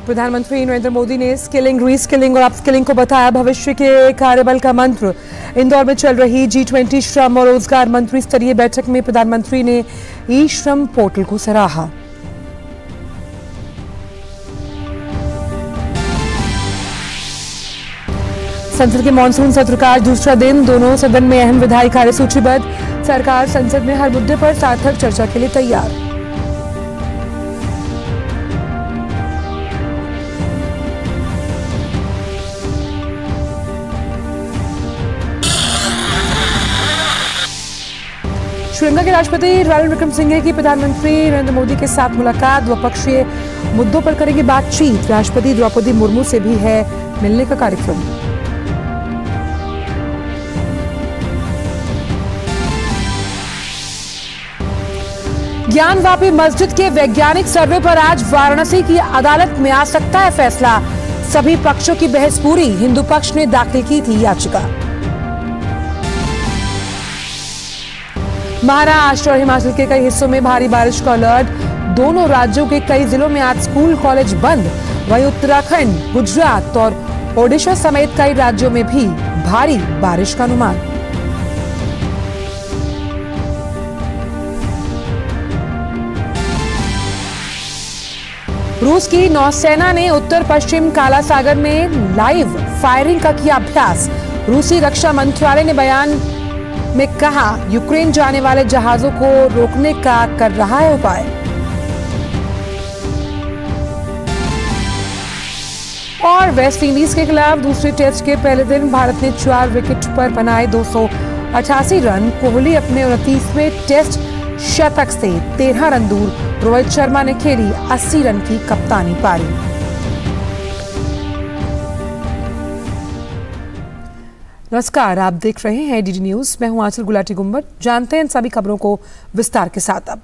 प्रधानमंत्री नरेंद्र मोदी ने skilling, reskilling और अपस्किलिंग को बताया भविष्य के कार्यबल का मंत्र। इंदौर में चल रही G20 श्रम और रोजगार मंत्री स्तरीय बैठक में प्रधानमंत्री ने ई श्रम पोर्टल को सराहा। संसद के मानसून सत्र का आज दूसरा दिन, दोनों सदन में अहम विधायी कार्य सूचीबद्ध। सरकार संसद में हर मुद्दे पर सार्थक चर्चा के लिए तैयार। श्रीलंका के राष्ट्रपति रणिल विक्रमसिंघे की प्रधानमंत्री नरेंद्र मोदी के साथ मुलाकात, द्विपक्षीय मुद्दों पर करेंगे बातचीत। राष्ट्रपति द्रौपदी मुर्मू से भी है मिलने का कार्यक्रम। ज्ञानवापी मस्जिद के वैज्ञानिक सर्वे पर आज वाराणसी की अदालत में आ सकता है फैसला। सभी पक्षों की बहस पूरी, हिंदू पक्ष ने दाखिल की थी याचिका। महाराष्ट्र और हिमाचल के कई हिस्सों में भारी बारिश का अलर्ट। दोनों राज्यों के कई जिलों में आज स्कूल कॉलेज बंद। वहीं उत्तराखंड, गुजरात और ओडिशा समेत कई राज्यों में भी भारी बारिश का अनुमान। रूस की नौसेना ने उत्तर पश्चिम काला सागर में लाइव फायरिंग का किया अभ्यास। रूसी रक्षा मंत्रालय ने बयान में कहा, यूक्रेन जाने वाले जहाजों को रोकने का कर रहा है उपाय। और वेस्टइंडीज के खिलाफ दूसरे टेस्ट के पहले दिन भारत ने 4 विकेट पर बनाए 288 रन। कोहली अपने 29वें टेस्ट शतक से 13 रन दूर। रोहित शर्मा ने खेली 80 रन की कप्तानी पारी। नमस्कार, आप देख रहे हैं डीडी न्यूज। मैं हूं आंचल गुलाटी गुंबर। जानते हैं इन सभी खबरों को विस्तार के साथ। अब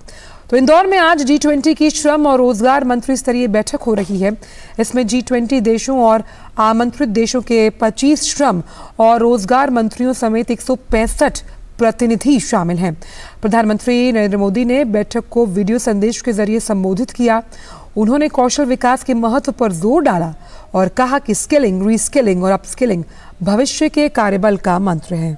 तो इंदौर में आज G20 की श्रम और रोजगार मंत्री स्तरीय बैठक हो रही है। इसमें G20 देशों और आमंत्रित देशों के 25 श्रम और रोजगार मंत्रियों समेत 165 प्रतिनिधि शामिल हैं। प्रधानमंत्री नरेंद्र मोदी ने बैठक को वीडियो संदेश के जरिए संबोधित किया। उन्होंने कौशल विकास के महत्व पर जोर डाला और कहा कि स्किलिंग, रीस्किलिंग और अपस्किलिंग भविष्य के कार्यबल का मंत्र है।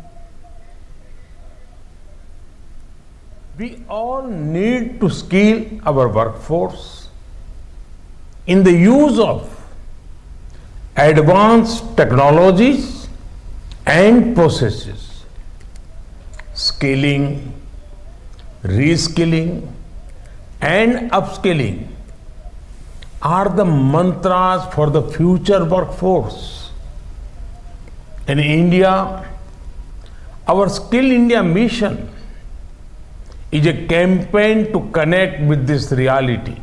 We all need to skill our workforce in the use of advanced technologies and processes. Skilling, reskilling and upskilling are the mantras for the future workforce. In India, our Skill India mission is a campaign to connect with this reality.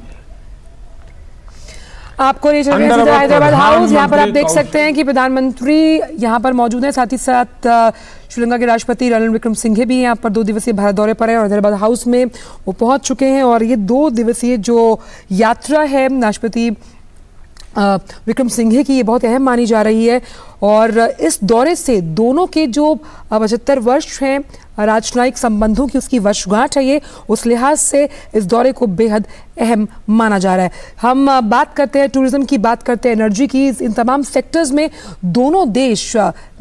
आपको ये Hyderabad house, यहाँ पर आप देख सकते हैं कि प्रधानमंत्री यहाँ पर मौजूद हैं। साथ ही साथ श्रीलंका के राष्ट्रपति रणिल विक्रमसिंघे भी यहाँ पर 2 दिवसीय भारत दौरे पर है और हैदराबाद हाउस में वो पहुंच चुके हैं। और ये 2 दिवसीय जो यात्रा है राष्ट्रपति विक्रमसिंघे की, ये बहुत अहम मानी जा रही है। और इस दौरे से दोनों के जो 75 वर्ष हैं राजनयिक संबंधों की, उसकी वर्षगांठ है ये, उस लिहाज से इस दौरे को बेहद अहम माना जा रहा है। हम बात करते हैं टूरिज्म की, बात करते हैं एनर्जी की। इन तमाम सेक्टर्स में दोनों देश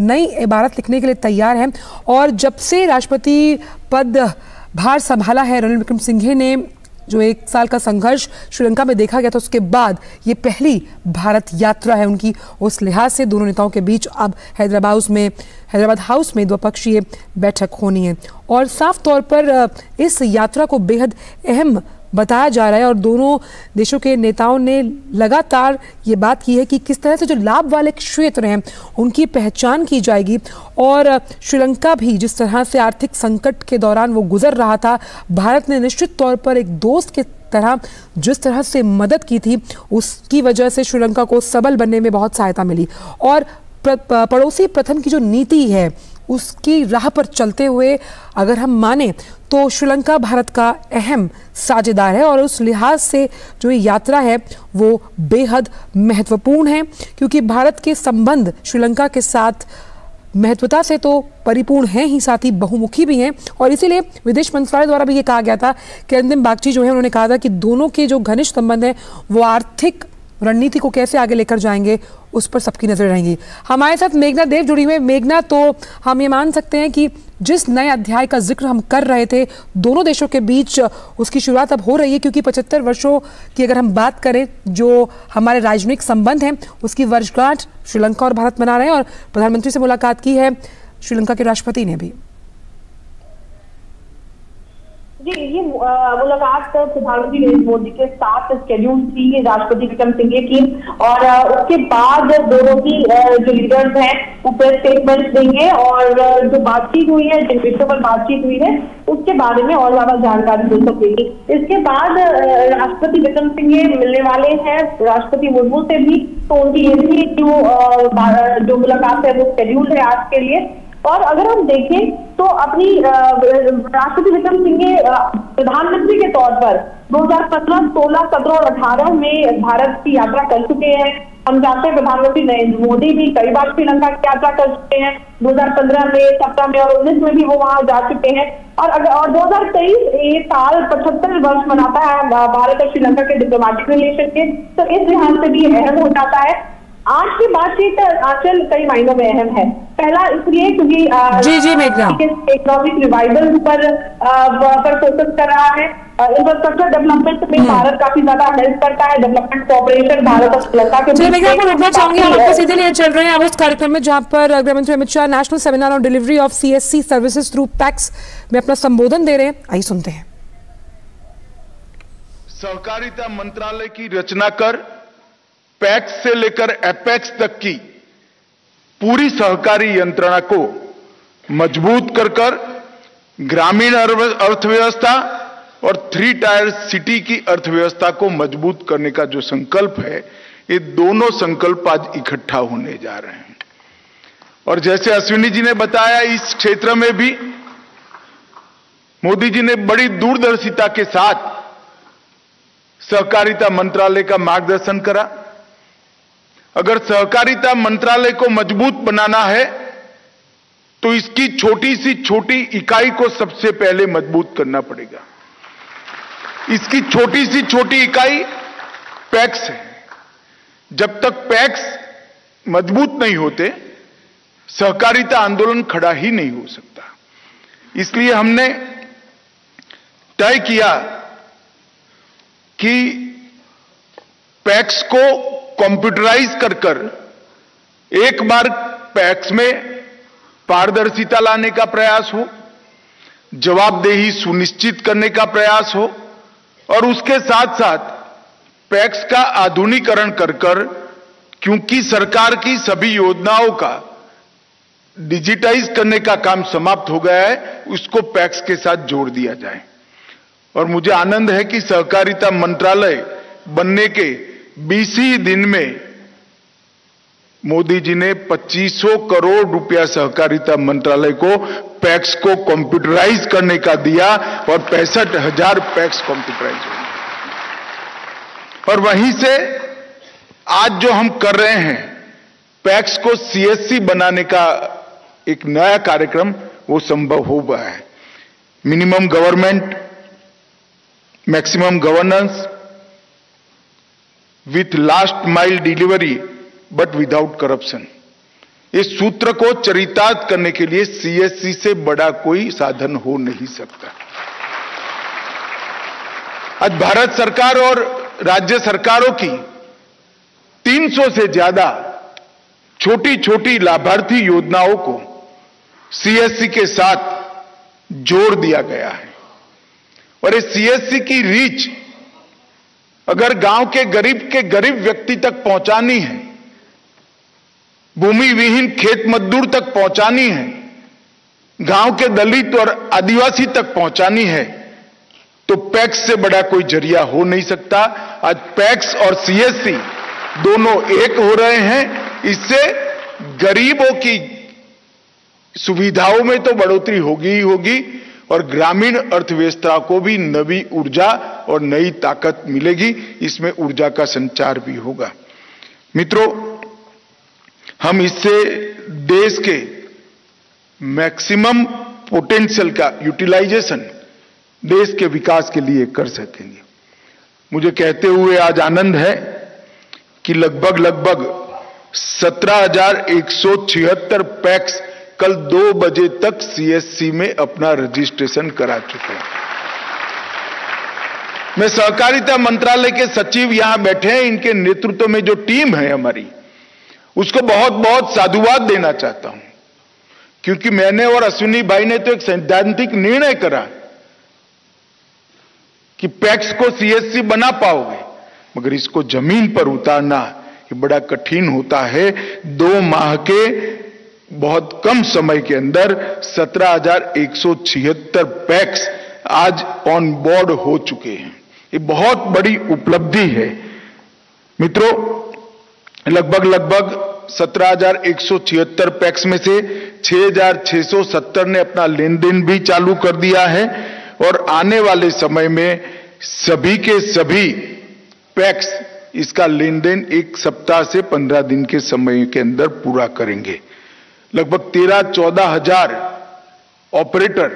नई इबारत लिखने के लिए तैयार हैं। और जब से राष्ट्रपति पद भार संभाला है रणिल विक्रमसिंघे ने, जो 1 साल का संघर्ष श्रीलंका में देखा गया था, उसके बाद ये पहली भारत यात्रा है उनकी। उस लिहाज से दोनों नेताओं के बीच अब हैदराबाद हाउस में द्विपक्षीय बैठक होनी है। और साफ तौर पर इस यात्रा को बेहद अहम बताया जा रहा है। और दोनों देशों के नेताओं ने लगातार ये बात की है कि किस तरह से जो लाभ वाले क्षेत्र हैं उनकी पहचान की जाएगी। और श्रीलंका भी जिस तरह से आर्थिक संकट के दौरान वो गुजर रहा था, भारत ने निश्चित तौर पर एक दोस्त के तरह जिस तरह से मदद की थी, उसकी वजह से श्रीलंका को सबल बनने में बहुत सहायता मिली। और पड़ोसी प्रथम की जो नीति है उसकी राह पर चलते हुए अगर हम माने तो श्रीलंका भारत का अहम साझेदार है। और उस लिहाज से जो ये यात्रा है वो बेहद महत्वपूर्ण है, क्योंकि भारत के संबंध श्रीलंका के साथ महत्वता से तो परिपूर्ण हैं ही, साथ ही बहुमुखी भी हैं। और इसीलिए विदेश मंत्रालय द्वारा भी ये कहा गया था कि अंतिम बागची जो है उन्होंने कहा था कि दोनों के जो घनिष्ठ संबंध हैं वो आर्थिक रणनीति को कैसे आगे लेकर जाएंगे, उस पर सबकी नजर रहेंगी। हमारे साथ मेघना देव जुड़ी हुई। मेघना, तो हम ये मान सकते हैं कि जिस नए अध्याय का जिक्र हम कर रहे थे दोनों देशों के बीच, उसकी शुरुआत अब हो रही है, क्योंकि 75 वर्षों की अगर हम बात करें, जो हमारे राजनयिक संबंध हैं उसकी वर्षगांठ श्रीलंका और भारत मना रहे हैं, और प्रधानमंत्री से मुलाकात की है श्रीलंका के राष्ट्रपति ने भी। जी, ये मुलाकात प्रधानमंत्री नरेंद्र मोदी के साथ शेड्यूल थी राष्ट्रपति विक्रमसिंघे की, और उसके बाद दोनों की जो लीडर्स हैं वो प्रेस स्टेटमेंट देंगे, और जो बातचीत हुई है, जिन विषयों पर बातचीत हुई है उसके बारे में और ज्यादा जानकारी दे सकेंगे। इसके बाद राष्ट्रपति विक्रमसिंघे मिलने वाले हैं राष्ट्रपति मुर्मू से भी, तो उनकी ये भी जो मुलाकात है वो शेड्यूल है आज के लिए। और अगर हम देखें तो अपनी राष्ट्रपति विक्रमसिंघे प्रधानमंत्री के तौर पर 2015, 16, 17 और 18 में भारत की यात्रा कर चुके हैं। हम जानते हैं प्रधानमंत्री नरेंद्र मोदी भी कई बार श्रीलंका की यात्रा कर चुके हैं, 2015 में, 17 में और 19 में भी वो वहां जा चुके हैं। और 2023 ये साल 75 वर्ष मनाता है भारत और श्रीलंका के डिप्लोमेटिक रिलेशन के, तो इस लिहाज से भी अहम हो जाता है। आज की बातचीत आंचल कई मायनों में अहम है। पहला इसलिए क्योंकि इकोनॉमिक रिवाइवल पर फोकस कर रहा है। इंफ्रास्ट्रक्चर डेवलपमेंट में भारत काफी ज्यादा हेल्प करता है, डेवलपमेंट कोऑपरेशन भारत और श्रीलंका के बीच। मैं आपको रुकना चाहूंगी, हम आपको सीधे लिए चल रहे हैं अब उस कार्यक्रम में जहां पर गृह मंत्री Amit Shah national seminar on delivery of CSC services through PACS में अपना संबोधन दे रहे हैं। आइए सुनते हैं। सहकारिता मंत्रालय की रचना कर पैक्स से लेकर एपेक्स तक की पूरी सहकारी यंत्रणा को मजबूत कर ग्रामीण अर्थव्यवस्था और 3 टायर सिटी की अर्थव्यवस्था को मजबूत करने का जो संकल्प है, ये दोनों संकल्प आज इकट्ठा होने जा रहे हैं। और जैसे अश्विनी जी ने बताया, इस क्षेत्र में भी मोदी जी ने बड़ी दूरदर्शिता के साथ सहकारिता मंत्रालय का मार्गदर्शन करा। अगर सहकारिता मंत्रालय को मजबूत बनाना है तो इसकी छोटी सी छोटी इकाई को सबसे पहले मजबूत करना पड़ेगा। इसकी छोटी सी छोटी इकाई पैक्स है। जब तक पैक्स मजबूत नहीं होते, सहकारिता आंदोलन खड़ा ही नहीं हो सकता। इसलिए हमने तय किया कि पैक्स को कंप्यूटराइज कर एक बार पैक्स में पारदर्शिता लाने का प्रयास हो, जवाबदेही सुनिश्चित करने का प्रयास हो, और उसके साथ साथ पैक्स का आधुनिकीकरण कर क्योंकि सरकार की सभी योजनाओं का डिजिटाइज करने का काम समाप्त हो गया है, उसको पैक्स के साथ जोड़ दिया जाए। और मुझे आनंद है कि सहकारिता मंत्रालय बनने के 20 ही दिन में मोदी जी ने 2500 करोड़ रुपया सहकारिता मंत्रालय को पैक्स को कंप्यूटराइज करने का दिया, और 65,000 पैक्स कंप्यूटराइज हुए। और वहीं से आज जो हम कर रहे हैं, पैक्स को CSC बनाने का एक नया कार्यक्रम, वो संभव हो गया है। Minimum government, maximum governance with last mile delivery but without corruption. इस सूत्र को चरितार्थ करने के लिए CSC से बड़ा कोई साधन हो नहीं सकता। आज भारत सरकार और राज्य सरकारों की 300 से ज्यादा छोटी छोटी लाभार्थी योजनाओं को CSC के साथ जोड़ दिया गया है। और इस CSC की रीच अगर गांव के गरीब व्यक्ति तक पहुंचानी है, भूमि विहीन खेत मजदूर तक पहुंचानी है, गांव के दलित और आदिवासी तक पहुंचानी है, तो पैक्स से बड़ा कोई जरिया हो नहीं सकता। आज पैक्स और CSC दोनों एक हो रहे हैं। इससे गरीबों की सुविधाओं में तो बढ़ोतरी होगी ही होगी, और ग्रामीण अर्थव्यवस्था को भी नई ऊर्जा और नई ताकत मिलेगी। इसमें ऊर्जा का संचार भी होगा। मित्रों, हम इससे देश के मैक्सिमम पोटेंशियल का यूटिलाइजेशन देश के विकास के लिए कर सकेंगे। मुझे कहते हुए आज आनंद है कि लगभग 17,176 पैक्स कल 2 बजे तक सीएससी में अपना रजिस्ट्रेशन करा चुके हैं। मैं सहकारिता मंत्रालय के सचिव यहां बैठे हैं, इनके नेतृत्व में जो टीम है हमारी, उसको बहुत बहुत साधुवाद देना चाहता हूं, क्योंकि मैंने और अश्विनी भाई ने तो एक सैद्धांतिक निर्णय करा कि पैक्स को सीएससी बना पाओगे, मगर इसको जमीन पर उतारना ये बड़ा कठिन होता है। 2 माह के बहुत कम समय के अंदर 17,176 पैक्स आज ऑन बोर्ड हो चुके हैं। ये बहुत बड़ी उपलब्धि है मित्रों। लगभग 17,176 पैक्स में से 6,670 ने अपना लेन देन भी चालू कर दिया है और आने वाले समय में सभी के सभी पैक्स इसका लेन देन 1 सप्ताह से 15 दिन के समय के अंदर पूरा करेंगे। लगभग 13-14 हजार ऑपरेटर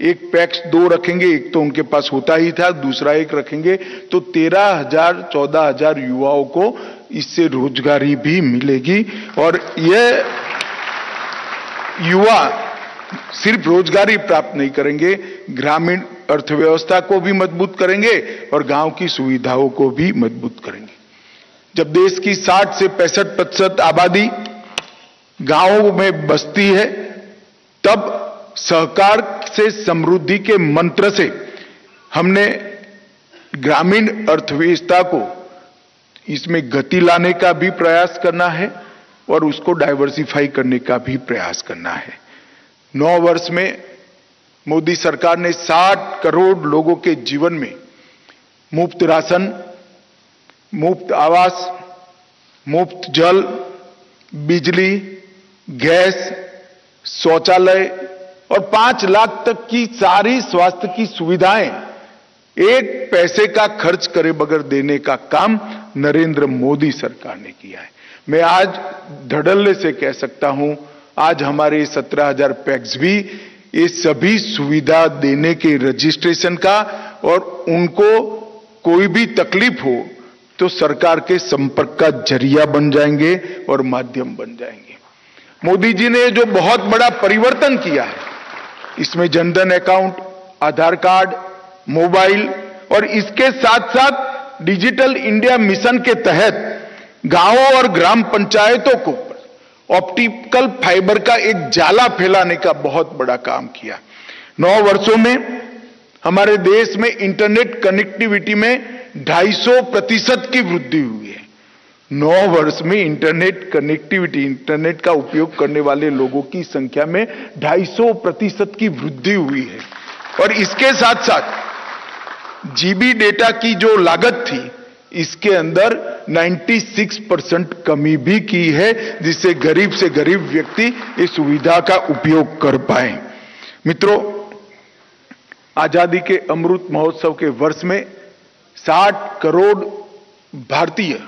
एक पैक्स 2 रखेंगे, एक तो उनके पास होता ही था, दूसरा एक रखेंगे, तो 13,000-14 हजार युवाओं को इससे रोजगारी भी मिलेगी। और यह युवा सिर्फ रोजगारी प्राप्त नहीं करेंगे, ग्रामीण अर्थव्यवस्था को भी मजबूत करेंगे और गांव की सुविधाओं को भी मजबूत करेंगे। जब देश की 60 से 65% आबादी गांवों में बसती है, तब सहकार से समृद्धि के मंत्र से हमने ग्रामीण अर्थव्यवस्था को इसमें गति लाने का भी प्रयास करना है और उसको डाइवर्सिफाई करने का भी प्रयास करना है। 9 वर्ष में मोदी सरकार ने 60 करोड़ लोगों के जीवन में मुफ्त राशन, मुफ्त आवास, मुफ्त जल, बिजली, गैस, शौचालय और 5 लाख तक की सारी स्वास्थ्य की सुविधाएं 1 पैसे का खर्च करे बगैर देने का काम नरेंद्र मोदी सरकार ने किया है। मैं आज धड़ल्ले से कह सकता हूं, आज हमारे 17,000 पैक्स भी ये सभी सुविधा देने के रजिस्ट्रेशन का और उनको कोई भी तकलीफ हो तो सरकार के संपर्क का जरिया बन जाएंगे और माध्यम बन जाएंगे। मोदी जी ने जो बहुत बड़ा परिवर्तन किया है, इसमें जनधन अकाउंट, आधार कार्ड, मोबाइल और इसके साथ साथ डिजिटल इंडिया मिशन के तहत गांवों और ग्राम पंचायतों को ऑप्टिकल फाइबर का एक जाला फैलाने का बहुत बड़ा काम किया। 9 वर्षों में हमारे देश में इंटरनेट कनेक्टिविटी में 250% की वृद्धि हुई है। 9 वर्ष में इंटरनेट कनेक्टिविटी, इंटरनेट का उपयोग करने वाले लोगों की संख्या में 250% की वृद्धि हुई है। और इसके साथ साथ जीबी डेटा की जो लागत थी, इसके अंदर 96% कमी भी की है, जिससे गरीब से गरीब व्यक्ति इस सुविधा का उपयोग कर पाए। मित्रों, आजादी के अमृत महोत्सव के वर्ष में 60 करोड़ भारतीय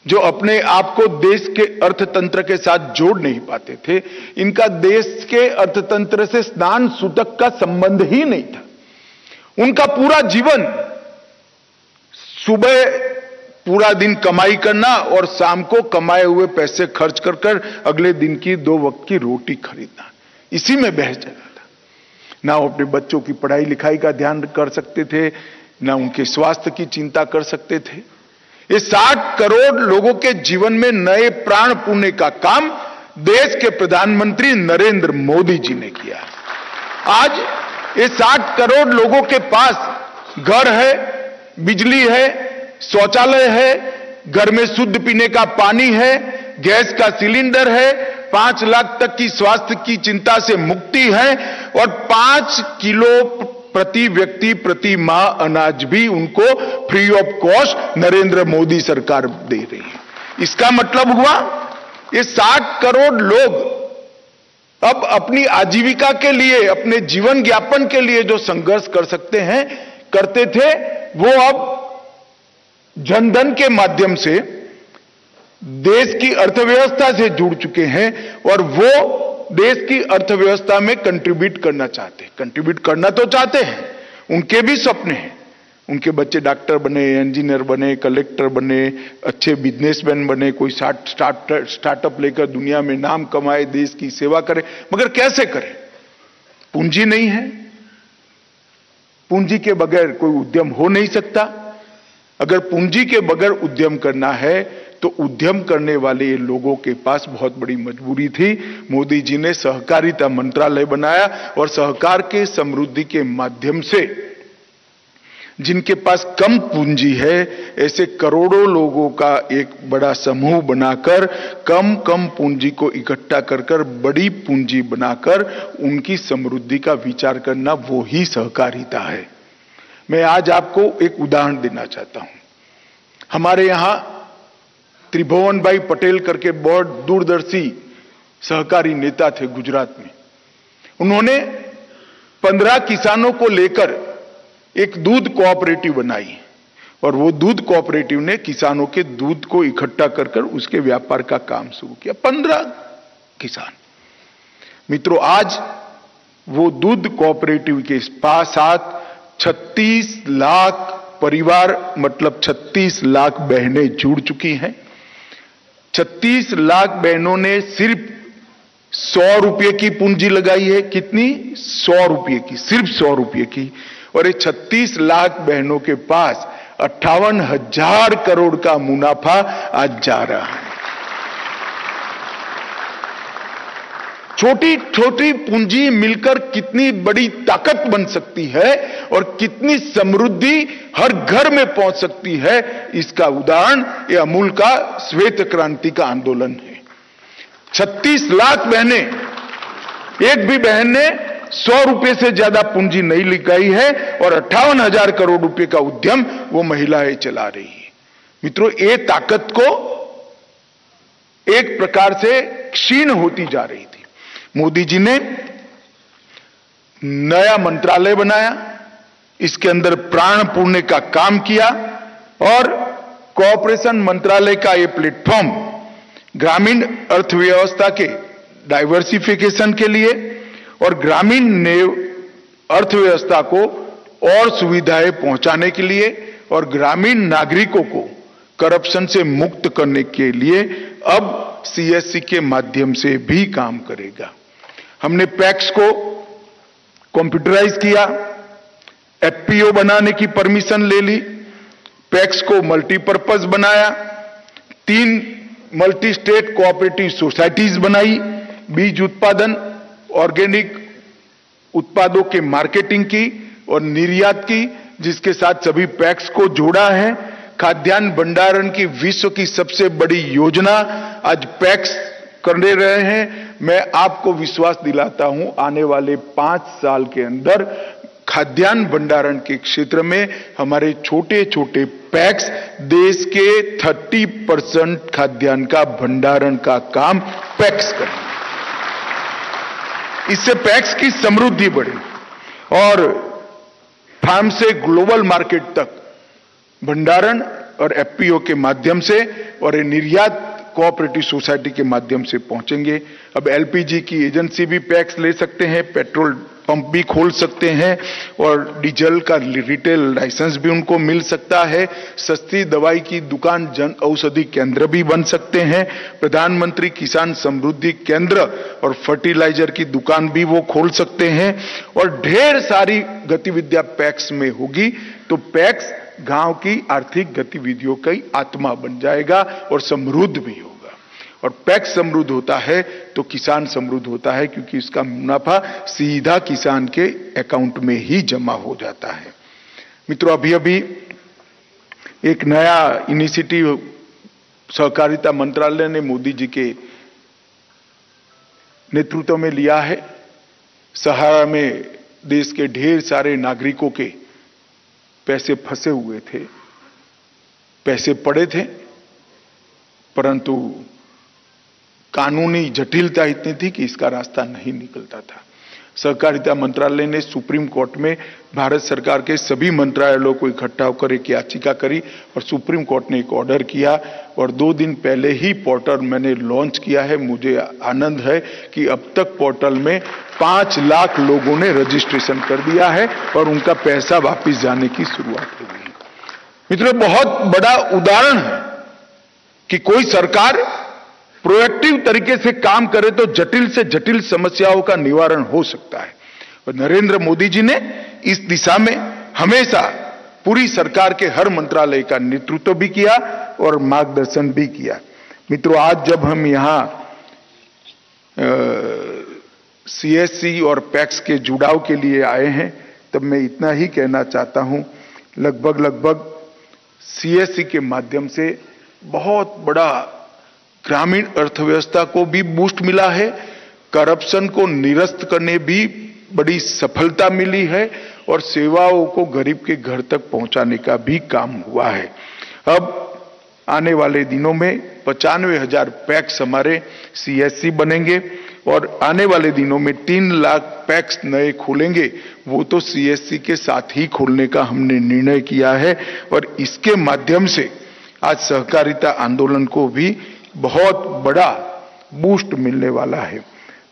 जो अपने आप को देश के अर्थतंत्र के साथ जोड़ नहीं पाते थे, इनका देश के अर्थतंत्र से स्नान सूतक का संबंध ही नहीं था। उनका पूरा जीवन सुबह पूरा दिन कमाई करना और शाम को कमाए हुए पैसे खर्च कर कर अगले दिन की 2 वक्त की रोटी खरीदना, इसी में बह जाता था। ना वो अपने बच्चों की पढ़ाई लिखाई का ध्यान कर सकते थे, ना उनके स्वास्थ्य की चिंता कर सकते थे। ये 60 करोड़ लोगों के जीवन में नए प्राण पूरने का काम देश के प्रधानमंत्री नरेंद्र मोदी जी ने किया। आज ये 60 करोड़ लोगों के पास घर है, बिजली है, शौचालय है, घर में शुद्ध पीने का पानी है, गैस का सिलेंडर है, 5 लाख तक की स्वास्थ्य की चिंता से मुक्ति है और 5 किलो प्रति व्यक्ति प्रति माह अनाज भी उनको free of cost Narendra Modi सरकार दे रही है। इसका मतलब हुआ ये 60 करोड़ लोग अब अपनी आजीविका के लिए, अपने जीवन यापन के लिए जो संघर्ष कर सकते हैं, करते थे, वो अब जनधन के माध्यम से देश की अर्थव्यवस्था से जुड़ चुके हैं और वो देश की अर्थव्यवस्था में कंट्रीब्यूट करना चाहते हैं। कंट्रीब्यूट करना तो चाहते हैं, उनके भी सपने हैं, उनके बच्चे डॉक्टर बने, इंजीनियर बने, कलेक्टर बने, अच्छे बिजनेसमैन बने, कोई स्टार्टअप लेकर दुनिया में नाम कमाए, देश की सेवा करे, मगर कैसे करे? पूंजी नहीं है। पूंजी के बगैर कोई उद्यम हो नहीं सकता। अगर पूंजी के बगैर उद्यम करना है तो उद्यम करने वाले लोगों के पास बहुत बड़ी मजबूरी थी। मोदी जी ने सहकारिता मंत्रालय बनाया और सहकार के समृद्धि के माध्यम से जिनके पास कम पूंजी है ऐसे करोड़ों लोगों का एक बड़ा समूह बनाकर कम पूंजी को इकट्ठा कर बड़ी पूंजी बनाकर उनकी समृद्धि का विचार करना, वो ही सहकारिता है। मैं आज आपको एक उदाहरण देना चाहता हूं। हमारे यहां त्रिभुवन भाई पटेल करके बहुत दूरदर्शी सहकारी नेता थे गुजरात में। उन्होंने 15 किसानों को लेकर एक दूध कोऑपरेटिव बनाई और वो दूध कोऑपरेटिव ने किसानों के दूध को इकट्ठा कर उसके व्यापार का काम शुरू किया। 15 किसान। मित्रों, आज वो दूध कोऑपरेटिव के साथ 36 लाख परिवार, मतलब 36 लाख बहनें जुड़ चुकी हैं। 36 लाख बहनों ने सिर्फ 100 रुपये की पूंजी लगाई है। कितनी? 100 रुपये की, सिर्फ 100 रुपये की। और ये 36 लाख बहनों के पास 58,000 करोड़ का मुनाफा आज जा रहा है। छोटी छोटी पूंजी मिलकर कितनी बड़ी ताकत बन सकती है और कितनी समृद्धि हर घर में पहुंच सकती है, इसका उदाहरण ये अमूल का श्वेत क्रांति का आंदोलन है। 36 लाख बहनें, एक भी बहन ने 100 रुपए से ज्यादा पूंजी नहीं लगाई है और 58,000 करोड़ रुपए का उद्यम वो महिलाएं चला रही है। मित्रों, ये ताकत को एक प्रकार से क्षीण होती जा रही थी। मोदी जी ने नया मंत्रालय बनाया, इसके अंदर प्राण पूर्णे का काम किया और कोऑपरेशन मंत्रालय का ये प्लेटफॉर्म ग्रामीण अर्थव्यवस्था के डाइवर्सिफिकेशन के लिए और ग्रामीण अर्थव्यवस्था को और सुविधाएं पहुंचाने के लिए और ग्रामीण नागरिकों को करप्शन से मुक्त करने के लिए अब सीएससी के माध्यम से भी काम करेगा। हमने पैक्स को कंप्यूटराइज किया, एफपीओ बनाने की परमिशन ले ली, पैक्स को मल्टीपर्पज बनाया, 3 मल्टी स्टेट कोऑपरेटिव सोसाइटीज बनाई, बीज उत्पादन, ऑर्गेनिक उत्पादों के मार्केटिंग की और निर्यात की, जिसके साथ सभी पैक्स को जोड़ा है। खाद्यान्न भंडारण की विश्व की सबसे बड़ी योजना आज पैक्स कर रहे हैं। मैं आपको विश्वास दिलाता हूं, आने वाले 5 साल के अंदर खाद्यान्न भंडारण के क्षेत्र में हमारे छोटे छोटे पैक्स देश के 30% खाद्यान्न का भंडारण का काम पैक्स करेंगे। इससे पैक्स की समृद्धि बढ़े और फार्म से ग्लोबल मार्केट तक भंडारण और एफपीओ के माध्यम से और निर्यात कोऑपरेटिव सोसाइटी के माध्यम से पहुंचेंगे। अब एलपीजी की एजेंसी भी पैक्स ले सकते हैं, पेट्रोल पंप भी खोल सकते हैं और डीजल का रिटेल लाइसेंस भी उनको मिल सकता है। सस्ती दवाई की दुकान, जन औषधि केंद्र भी बन सकते हैं। प्रधानमंत्री किसान समृद्धि केंद्र और फर्टिलाइजर की दुकान भी वो खोल सकते हैं और ढेर सारी गतिविधियां पैक्स में होगी। तो पैक्स गांव की आर्थिक गतिविधियों का आत्मा बन जाएगा और समृद्ध भी होगा। और पैक्स समृद्ध होता है तो किसान समृद्ध होता है, क्योंकि इसका मुनाफा सीधा किसान के अकाउंट में ही जमा हो जाता है। मित्रों, अभी अभी एक नया इनिशिएटिव सहकारिता मंत्रालय ने मोदी जी के नेतृत्व में लिया है। सहारा में देश के ढेर सारे नागरिकों के पैसे फंसे हुए थे, पैसे पड़े थे, परंतु कानूनी जटिलता इतनी थी कि इसका रास्ता नहीं निकलता था। सहकारिता मंत्रालय ने सुप्रीम कोर्ट में भारत सरकार के सभी मंत्रालयों को इकट्ठा होकर एक याचिका करी और सुप्रीम कोर्ट ने एक ऑर्डर किया और 2 दिन पहले ही पोर्टल मैंने लॉन्च किया है। मुझे आनंद है कि अब तक पोर्टल में 5 लाख लोगों ने रजिस्ट्रेशन कर दिया है और उनका पैसा वापस जाने की शुरुआत हो गई है। मित्रों, बहुत बड़ा उदाहरण है कि कोई सरकार प्रोएक्टिव तरीके से काम करे तो जटिल से जटिल समस्याओं का निवारण हो सकता है। और नरेंद्र मोदी जी ने इस दिशा में हमेशा पूरी सरकार के हर मंत्रालय का नेतृत्व भी किया और मार्गदर्शन भी किया। मित्रों, आज जब हम यहां सीएससी और पैक्स के जुड़ाव के लिए आए हैं, तब मैं इतना ही कहना चाहता हूं, लगभग सीएससी के माध्यम से बहुत बड़ा ग्रामीण अर्थव्यवस्था को भी बूस्ट मिला है, करप्शन को निरस्त करने भी बड़ी सफलता मिली है और सेवाओं को गरीब के घर तक पहुंचाने का भी काम हुआ है। अब आने वाले दिनों में 95,000 पैक्स हमारे सीएससी बनेंगे और आने वाले दिनों में 3 लाख पैक्स नए खुलेंगे। वो तो सीएससी के साथ ही खोलने का हमने निर्णय किया है और इसके माध्यम से आज सहकारिता आंदोलन को भी बहुत बड़ा बूस्ट मिलने वाला है।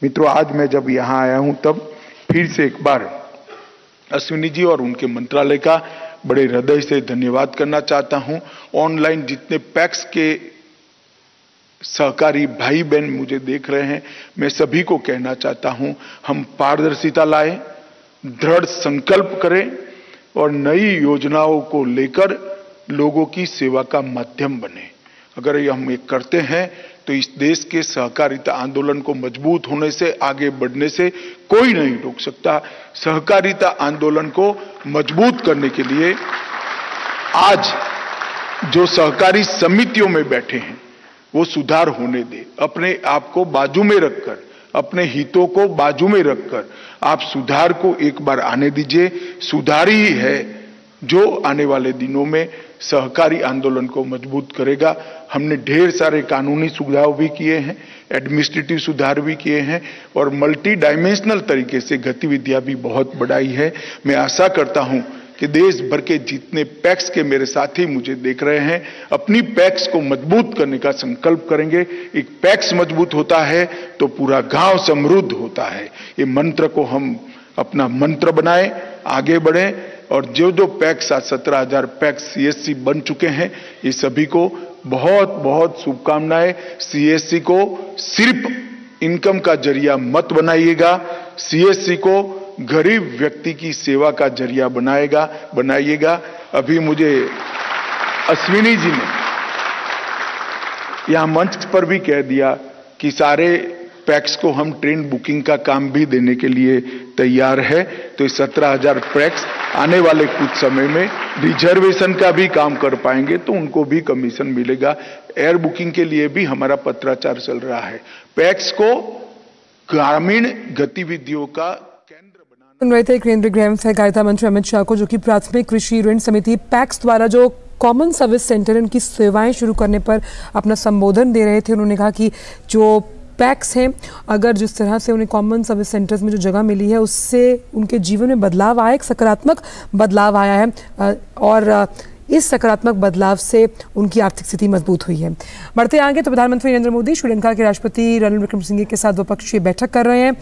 मित्रों, आज मैं जब यहां आया हूं तब फिर से एक बार अश्विनी जी और उनके मंत्रालय का बड़े हृदय से धन्यवाद करना चाहता हूं। ऑनलाइन जितने पैक्स के सहकारी भाई बहन मुझे देख रहे हैं, मैं सभी को कहना चाहता हूं, हम पारदर्शिता लाएं, दृढ़ संकल्प करें और नई योजनाओं को लेकर लोगों की सेवा का माध्यम बने। अगर हम ये करते हैं तो इस देश के सहकारिता आंदोलन को मजबूत होने से, आगे बढ़ने से कोई नहीं रोक सकता। सहकारिता आंदोलन को मजबूत करने के लिए आज जो सहकारी समितियों में बैठे हैं वो सुधार होने दे। अपने आप को बाजू में रखकर, अपने हितों को बाजू में रखकर आप सुधार को एक बार आने दीजिए। सुधार ही है जो आने वाले दिनों में सहकारी आंदोलन को मजबूत करेगा। हमने ढेर सारे कानूनी सुधार भी किए हैं, एडमिनिस्ट्रेटिव सुधार भी किए हैं और मल्टी डायमेंशनल तरीके से गतिविधियां भी बहुत बढ़ाई है। मैं आशा करता हूं कि देश भर के जितने पैक्स के मेरे साथी मुझे देख रहे हैं, अपनी पैक्स को मजबूत करने का संकल्प करेंगे। एक पैक्स मजबूत होता है तो पूरा गांव समृद्ध होता है। ये मंत्र को हम अपना मंत्र बनाएं, आगे बढ़ें और जो पैक्स आज 17,000 पैक्स सीएससी बन चुके हैं, ये सभी को बहुत बहुत शुभकामनाएं। सीएससी को सिर्फ इनकम का जरिया मत बनाइएगा, सीएससी को गरीब व्यक्ति की सेवा का जरिया बनाइएगा। अभी मुझे अश्विनी जी ने यहां मंच पर भी कह दिया कि सारे पैक्स को हम ट्रेन बुकिंग का काम भी देने के लिए तैयार है। तो 17,000 पैक्स आने वाले कुछ समय में रिजर्वेशन का भी काम कर पाएंगे तो उनको भी कमीशन मिलेगा। एयर बुकिंग के लिए भी हमारा पत्राचार चल रहा है। पैक्स को ग्रामीण गतिविधियों का केंद्र बनाना। सुन रहे थे केंद्रीय गृह सहकारिता मंत्री अमित शाह को, जो कि प्राथमिक कृषि ऋण समिति पैक्स द्वारा जो कॉमन सर्विस सेंटर उनकी सेवाएं शुरू करने पर अपना संबोधन दे रहे थे। उन्होंने कहा कि जो पैक्स हैं, अगर जिस तरह से उन्हें कॉमन सर्विस सेंटर्स में जो जगह मिली है उससे उनके जीवन में बदलाव आया, एक सकारात्मक बदलाव आया है और इस सकारात्मक बदलाव से उनकी आर्थिक स्थिति मजबूत हुई है। बढ़ते आगे तो प्रधानमंत्री नरेंद्र मोदी श्रीलंका के राष्ट्रपति रणिल विक्रमसिंघे के साथ द्विपक्षीय बैठक कर रहे हैं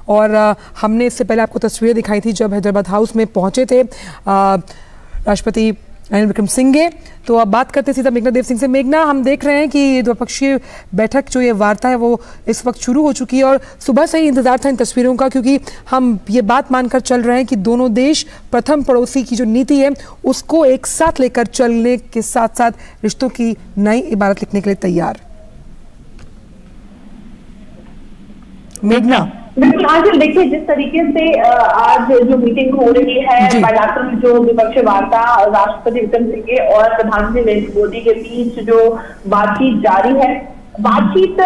और हमने इससे पहले आपको तस्वीरें दिखाई थी जब हैदराबाद हाउस में पहुंचे थे राष्ट्रपति रणिल विक्रमसिंघे। तो अब बात करते सीधा मेघना देव सिंह से। मेघना, हम देख रहे हैं कि द्विपक्षीय बैठक जो ये वार्ता है वो इस वक्त शुरू हो चुकी है और सुबह से ही इंतजार था इन तस्वीरों का, क्योंकि हम ये बात मानकर चल रहे हैं कि दोनों देश प्रथम पड़ोसी की जो नीति है उसको एक साथ लेकर चलने के साथ साथ रिश्तों की नई इबारत लिखने के लिए तैयार। मेघना, बिल्कुल, आज देखिए जिस तरीके से आज जो मीटिंग हो रही है, बायलैटरल जो द्विपक्षीय वार्ता राष्ट्रपति विक्रमसिंघे और प्रधानमंत्री नरेंद्र मोदी के बीच जो बातचीत जारी है, बातचीत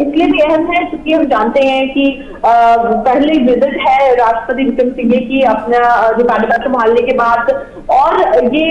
इसलिए भी अहम है क्योंकि हम जानते हैं कि पहली विजिट है राष्ट्रपति विक्रमसिंघे की अपना जो कार्यभार संभालने के बाद और ये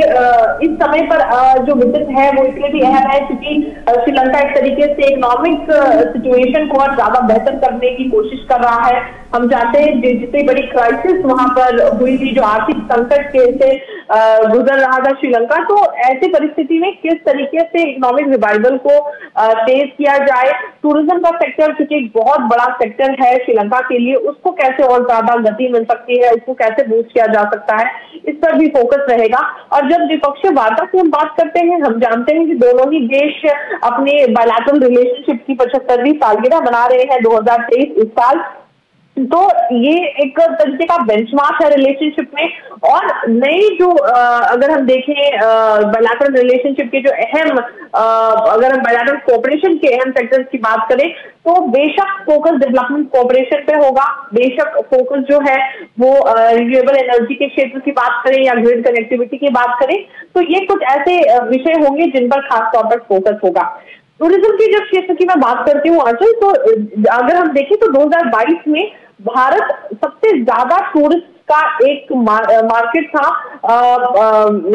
इस समय पर जो विजिट है वो इसलिए भी अहम है क्योंकि श्रीलंका एक तरीके से इकोनॉमिक सिचुएशन को और ज्यादा बेहतर करने की कोशिश कर रहा है। हम जानते हैं जितनी बड़ी क्राइसिस वहां पर हुई थी, जो आर्थिक संकट के से गुजर रहा था श्रीलंका, तो ऐसी परिस्थिति में किस तरीके से इकोनॉमिक रिवाइवल को तेज किया जाए, टूरिज्म का सेक्टर क्योंकि एक बहुत बड़ा सेक्टर है श्रीलंका के लिए, उसको कैसे और ज्यादा गति मिल सकती है, उसको कैसे बूस्ट किया जा सकता है, इस पर भी फोकस रहेगा। और जब द्विपक्षीय वार्ता की हम बात करते हैं, हम जानते हैं कि दोनों ही देश अपने बायलैटरल रिलेशनशिप की 75वीं सालगिरह मना रहे हैं 2023 इस साल, तो ये एक तरीके का बेंचमार्क है रिलेशनशिप में। और नई जो अगर हम देखें बायलैटरल रिलेशनशिप के जो अहम अगर हम बायलैटरल कोऑपरेशन के अहम सेक्टर्स की बात करें, तो बेशक फोकस डेवलपमेंट कोऑपरेशन पे होगा, बेशक फोकस जो है वो रिन्यूएबल एनर्जी के क्षेत्र की बात करें या ग्रिड कनेक्टिविटी की बात करें, तो ये कुछ ऐसे विषय होंगे जिन पर खासतौर पर फोकस होगा। टूरिज्म के जब क्षेत्र की मैं बात करती हूँ आंचल, तो अगर हम देखें तो 2022 में भारत सबसे ज्यादा टूरिस्ट का एक मार्केट था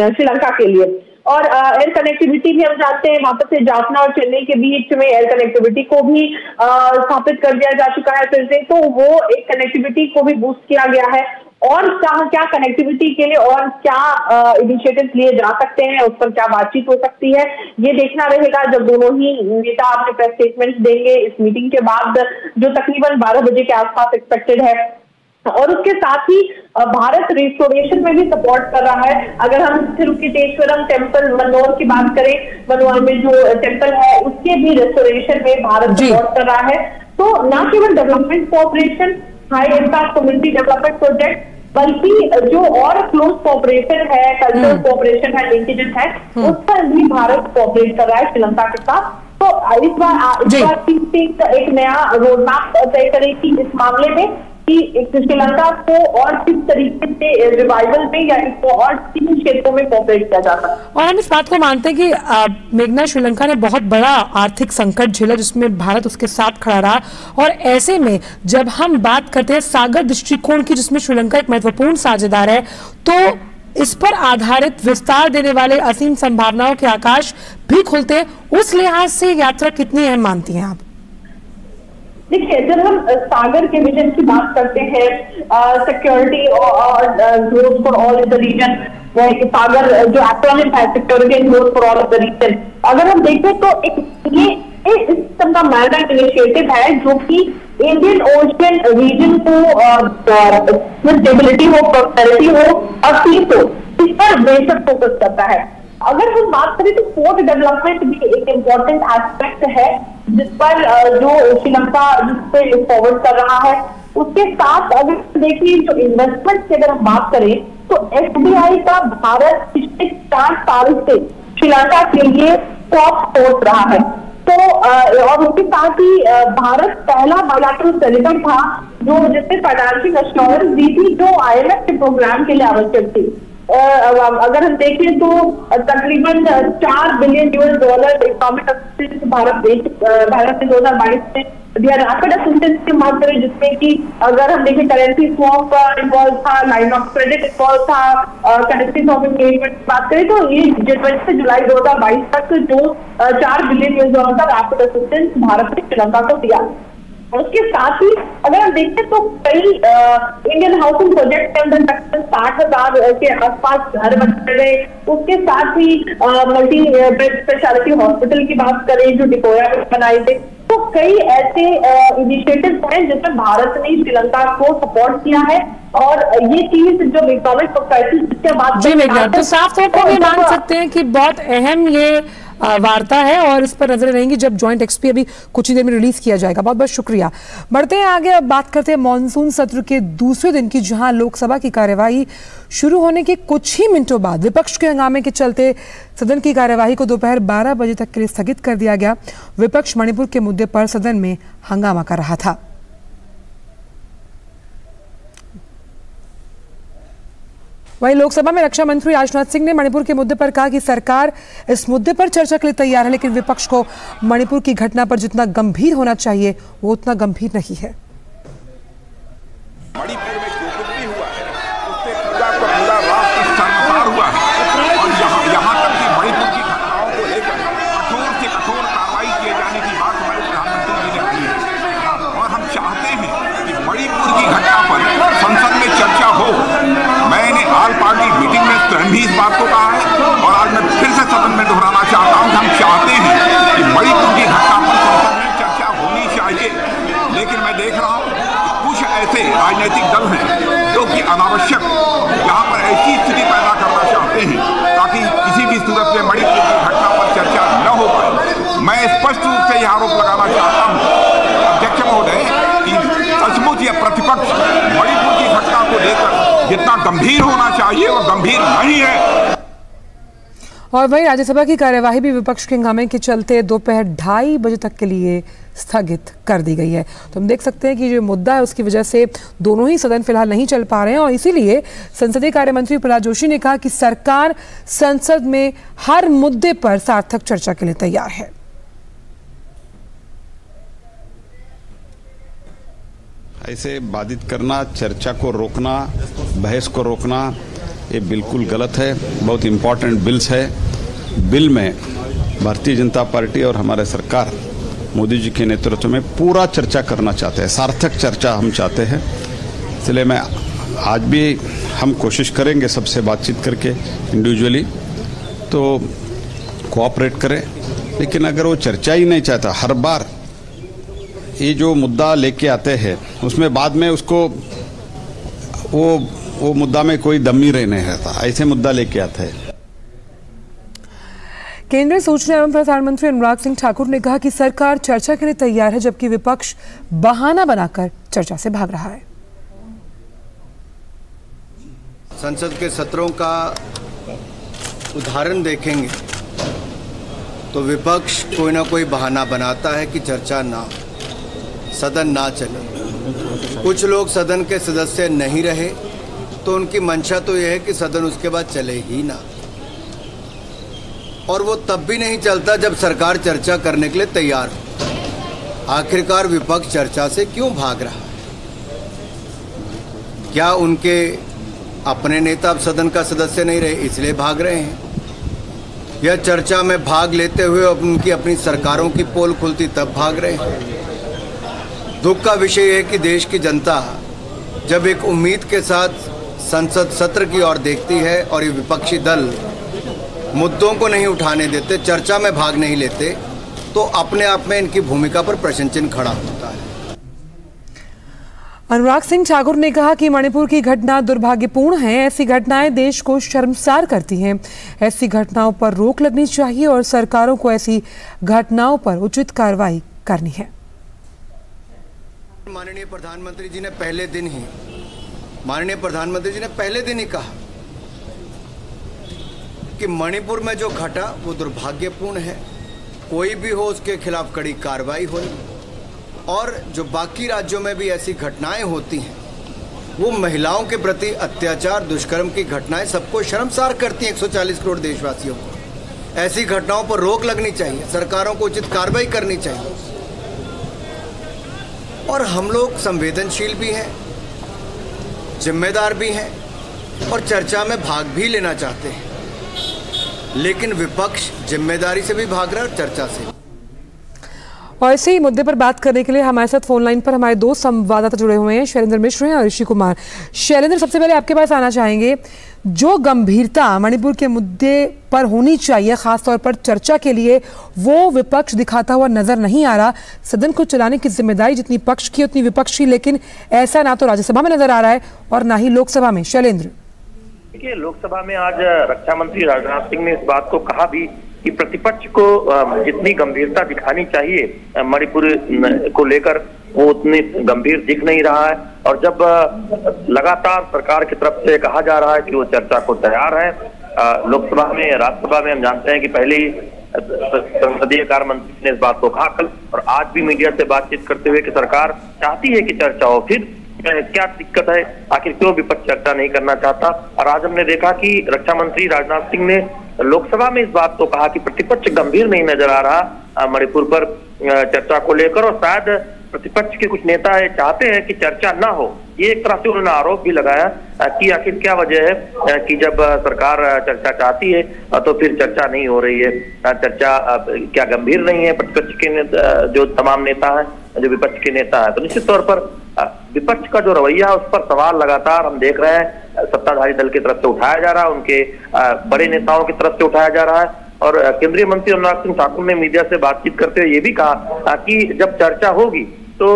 श्रीलंका के लिए। और एयर कनेक्टिविटी भी हम जानते हैं, वहां से जाफना और चेन्नई के बीच में एयर कनेक्टिविटी को भी स्थापित कर दिया जा चुका है फिर से, तो वो एक कनेक्टिविटी को भी बूस्ट किया गया है। और क्या कनेक्टिविटी के लिए और क्या इनिशिएटिव लिए जा सकते हैं, उस पर क्या बातचीत हो सकती है, ये देखना रहेगा जब दोनों ही नेता अपने प्रेस स्टेटमेंट देंगे इस मीटिंग के बाद, जो तकरीबन 12 बजे के आसपास एक्सपेक्टेड है। और उसके साथ ही भारत रिस्टोरेशन में भी सपोर्ट कर रहा है। अगर हम तिरुपतिश्वरम टेम्पल मनोर की बात करें, मनोर में जो टेम्पल है उसके भी रिस्टोरेशन में भारत सपोर्ट कर रहा है। तो न केवल development cooperation, high impact community development project, बल्कि जो और क्लोज कोऑपरेशन है, कल्चरल कोऑपरेशन है, लिंकेजेस है, उस पर भी भारत कोऑपरेट कर रहा है श्रीलंका के साथ। तो इस बार एक नया रोड मैप तय करेगी इस मामले में कि श्रीलंका को और किस तरीके से रिवाइवल में या इसको और किन क्षेत्रों में कोऑपरेट किया जा सकता है। और हम इस बात को मानते हैं कि मेघना, श्रीलंका ने बहुत बड़ा आर्थिक संकट झेला जिसमें भारत उसके साथ खड़ा रहा, और ऐसे में जब हम बात करते हैं सागर दृष्टिकोण की जिसमें श्रीलंका एक महत्वपूर्ण साझेदार है, तो इस पर आधारित विस्तार देने वाले असीम संभावनाओं के आकाश भी खुलते हैं। उस लिहाज से यात्रा कितनी अहम मानती हैं आप? देखिए, जब हम सागर के विजन की बात करते हैं, सिक्योरिटी और growth for all in the region, SAGAR जो एक्रोनिम है security and growth for all in the region, अगर हम देखें तो ये इस किस्म का मैरीटाइम इनिशिएटिव है जो कि इंडियन ओशियन रीजन को स्टेबिलिटी हो, प्रॉस्पेरिटी हो और पीस हो, इस पर बेशक फोकस करता है। अगर हम बात करें तो पोर्ट डेवलपमेंट भी एक इम्पोर्टेंट एस्पेक्ट है जिस पर जो श्रीलंका जिससे फॉरवर्ड कर रहा है। उसके साथ अगर देखिए जो इन्वेस्टमेंट की अगर हम बात करें तो एफडीआई का भारत पिछले 4 साल से श्रीलंका के लिए टॉप सोर्स रहा है। तो और उसके साथ ही भारत पहला बायलैटरल सेनेटर था जो जिसने फाइनेंशियल एश्योरेंस दी थी जो IMF के प्रोग्राम के लिए आवश्यक थी। अगर हम देखें तो तकरीबन $4 बिलियन इकोनॉमिक असिस्टेंस भारत ने 2022 में दिया। रैपिड असिस्टेंस की बात करें जिसमें कि अगर हम देखें करेंसी स्वैप इन्वॉल्व था, लाइन ऑफ क्रेडिट इन्वॉल्व था, करेंसी स्वैप एंगेजमेंट की बात करें तो ये जनवरी से जुलाई 2022 तक जो $4 बिलियन का रैपिड असिस्टेंस भारत ने श्रीलंका को दिया। उसके साथ ही अगर हम देखें तो कई इंडियन हाउसिंग प्रोजेक्ट के अंदर तकरीबन 60,000 के आसपास घर बन गए। उसके साथ ही मल्टी स्पेशलिटी हॉस्पिटल की बात करें जो डिपोया में बनाए थे। तो कई ऐसे इनिशिएटिव्स हैं जिसमें भारत ने श्रीलंका को सपोर्ट किया है। और ये चीज जो इकोनॉमिक प्रोस्पेरिटी जिसके बाद तो साफ तौर पर मान सकते हैं कि बहुत अहम ये वार्ता है और इस पर नजरें रहेंगी जब जॉइंट एक्सपी अभी कुछ ही देर में रिलीज किया जाएगा। बहुत बहुत शुक्रिया। बढ़ते हैं आगे, अब बात करते हैं मॉनसून सत्र के दूसरे दिन की, जहां लोकसभा की कार्यवाही शुरू होने के कुछ ही मिनटों बाद विपक्ष के हंगामे के चलते सदन की कार्यवाही को दोपहर 12 बजे तक के लिए स्थगित कर दिया गया। विपक्ष मणिपुर के मुद्दे पर सदन में हंगामा कर रहा था। वहीं लोकसभा में रक्षा मंत्री राजनाथ सिंह ने मणिपुर के मुद्दे पर कहा कि सरकार इस मुद्दे पर चर्चा के लिए तैयार है, लेकिन विपक्ष को मणिपुर की घटना पर जितना गंभीर होना चाहिए वो उतना गंभीर नहीं है। मणिपुर में जो कुछ भी हुआ है उससे पूरा का पूरा राष्ट्र शर्मसार हुआ है और यहाँ तक कि मणिपुर की घटनाओं को लेकर कठोर से कठोर कार्रवाई किए जाने की बात हमारे प्रधानमंत्री जी ने की है। और हम चाहते हैं कि मणिपुर की हम चाहते हैं कि मणिपुर की घटना पर संसद में चर्चा होनी चाहिए, लेकिन मैं देख रहा हूँ कुछ ऐसे राजनीतिक दल हैं जो कि अनावश्यक यहाँ पर ऐसी स्थिति पैदा करना चाहते हैं ताकि किसी भी सूरत में मणिपुर की घटना पर चर्चा न हो पाए। मैं स्पष्ट रूप से यह आरोप लगाना चाहता हूँ अध्यक्ष महोदय कि सचमुच यह प्रतिपक्ष मणिपुर की घटना को लेकर जितना गंभीर होना चाहिए वो गंभीर नहीं है। और वहीं राज्यसभा की कार्यवाही भी विपक्ष के हंगामे के चलते दोपहर 2:30 बजे तक के लिए स्थगित कर दी गई है। तो हम देख सकते हैं कि जो मुद्दा है उसकी वजह से दोनों ही सदन फिलहाल नहीं चल पा रहे हैं और इसीलिए संसदीय कार्य मंत्री प्रहलाद जोशी ने कहा कि सरकार संसद में हर मुद्दे पर सार्थक चर्चा के लिए तैयार है। ऐसे बाधित करना, चर्चा को रोकना, बहस को रोकना, ये बिल्कुल गलत है। बहुत इम्पोर्टेंट बिल्स है। बिल में भारतीय जनता पार्टी और हमारे सरकार मोदी जी के नेतृत्व में पूरा चर्चा करना चाहते हैं, सार्थक चर्चा हम चाहते हैं। इसलिए मैं आज भी हम कोशिश करेंगे सबसे बातचीत करके इंडिविजुअली तो कोऑपरेट करें, लेकिन अगर वो चर्चा ही नहीं चाहता, हर बार ये जो मुद्दा लेके आते हैं उसमें बाद में उसको वो मुद्दा में कोई दम ही नहीं रहता, ऐसे मुद्दा लेके आते हैं। केंद्रीय सूचना एवं प्रसारण मंत्री अनुराग सिंह ठाकुर ने कहा कि सरकार चर्चा के लिए तैयार है, जबकि विपक्ष बहाना बनाकर चर्चा से भाग रहा है। संसद के सत्रों का उदाहरण देखेंगे तो विपक्ष कोई ना कोई बहाना बनाता है कि चर्चा ना हो, सदन ना चले। कुछ लोग सदन के सदस्य नहीं रहे तो उनकी मंशा तो यह है कि सदन उसके बाद चले ही ना, और वो तब भी नहीं चलता जब सरकार चर्चा करने के लिए तैयार हो। आखिरकार विपक्ष चर्चा से क्यों भाग रहा है? क्या उनके अपने नेता अब सदन का सदस्य नहीं रहे इसलिए भाग रहे हैं, या चर्चा में भाग लेते हुए अब उनकी अपनी सरकारों की पोल खुलती तब भाग रहे हैं? दुख का विषय है कि देश की जनता जब एक उम्मीद के साथ संसद सत्र की ओर देखती है और ये विपक्षी दल मुद्दों को नहीं उठाने देते, चर्चा में भाग नहीं लेते, तो अपने आप में इनकी भूमिका पर प्रश्न चिन्ह खड़ा होता है। अनुराग सिंह ठाकुर ने कहा कि मणिपुर की घटना दुर्भाग्यपूर्ण है। ऐसी घटनाएं देश को शर्मसार करती हैं। ऐसी घटनाओं पर रोक लगनी चाहिए और सरकारों को ऐसी घटनाओं पर उचित कार्रवाई करनी है। माननीय प्रधानमंत्री जी ने पहले दिन ही कहा कि मणिपुर में जो घटा वो दुर्भाग्यपूर्ण है, कोई भी हो उसके खिलाफ कड़ी कार्रवाई हो, और जो बाकी राज्यों में भी ऐसी घटनाएं होती हैं वो महिलाओं के प्रति अत्याचार, दुष्कर्म की घटनाएं सबको शर्मसार करती हैं, 140 करोड़ देशवासियों को। ऐसी घटनाओं पर रोक लगनी चाहिए, सरकारों को उचित कार्रवाई करनी चाहिए। और हम लोग संवेदनशील भी हैं, जिम्मेदार भी हैं और चर्चा में भाग भी लेना चाहते हैं, लेकिन विपक्ष जिम्मेदारी से भी भाग रहा है और चर्चा से। और इसी मुद्दे पर बात करने के लिए हमारे साथ फोन लाइन पर हमारे दो संवाददाता जुड़े हुए हैं, शैलेंद्र मिश्र हैं और ऋषि कुमार। शैलेंद्र, सबसे पहले आपके पास आना चाहेंगे, जो गंभीरता मणिपुर के मुद्दे पर होनी चाहिए खासतौर पर चर्चा के लिए, वो विपक्ष दिखाता हुआ नजर नहीं आ रहा। सदन को चलाने की जिम्मेदारी जितनी पक्ष की उतनी विपक्ष की, लेकिन ऐसा ना तो राज्यसभा में नजर आ रहा है और ना ही लोकसभा में। शैलेंद्र, देखिए, लोकसभा में आज रक्षा मंत्री राजनाथ सिंह ने इस बात को कहा भी कि प्रतिपक्ष को जितनी गंभीरता दिखानी चाहिए मणिपुर को लेकर वो उतनी गंभीर दिख नहीं रहा है। और जब लगातार सरकार की तरफ से कहा जा रहा है कि वो चर्चा को तैयार है, लोकसभा में, राज्यसभा में हम जानते हैं कि पहले ही संसदीय कार्य मंत्री ने इस बात को कहा कल और आज भी मीडिया से बातचीत करते हुए कि सरकार चाहती है कि चर्चा हो, फिर क्या दिक्कत है, आखिर क्यों विपक्ष चर्चा नहीं करना चाहता। और आज हमने देखा कि रक्षा मंत्री राजनाथ सिंह ने लोकसभा में इस बात को कहा कि प्रतिपक्ष गंभीर नहीं नजर आ रहा मणिपुर पर चर्चा को लेकर, और शायद प्रतिपक्ष के कुछ नेता चाहते हैं कि चर्चा ना हो। ये एक तरह से उन्होंने आरोप भी लगाया कि आखिर क्या वजह है कि जब सरकार चर्चा चाहती है तो फिर चर्चा नहीं हो रही है, चर्चा क्या गंभीर नहीं है प्रतिपक्ष के जो तमाम नेता हैं, जो विपक्ष के नेता है। तो निश्चित तौर पर विपक्ष का जो रवैया है उस पर सवाल लगातार हम देख रहे हैं, सत्ताधारी दल की तरफ से उठाया जा रहा है, उनके बड़े नेताओं की तरफ से उठाया जा रहा है। और केंद्रीय मंत्री अनुराग सिंह ठाकुर ने मीडिया से बातचीत करते हुए ये भी कहा कि जब चर्चा होगी तो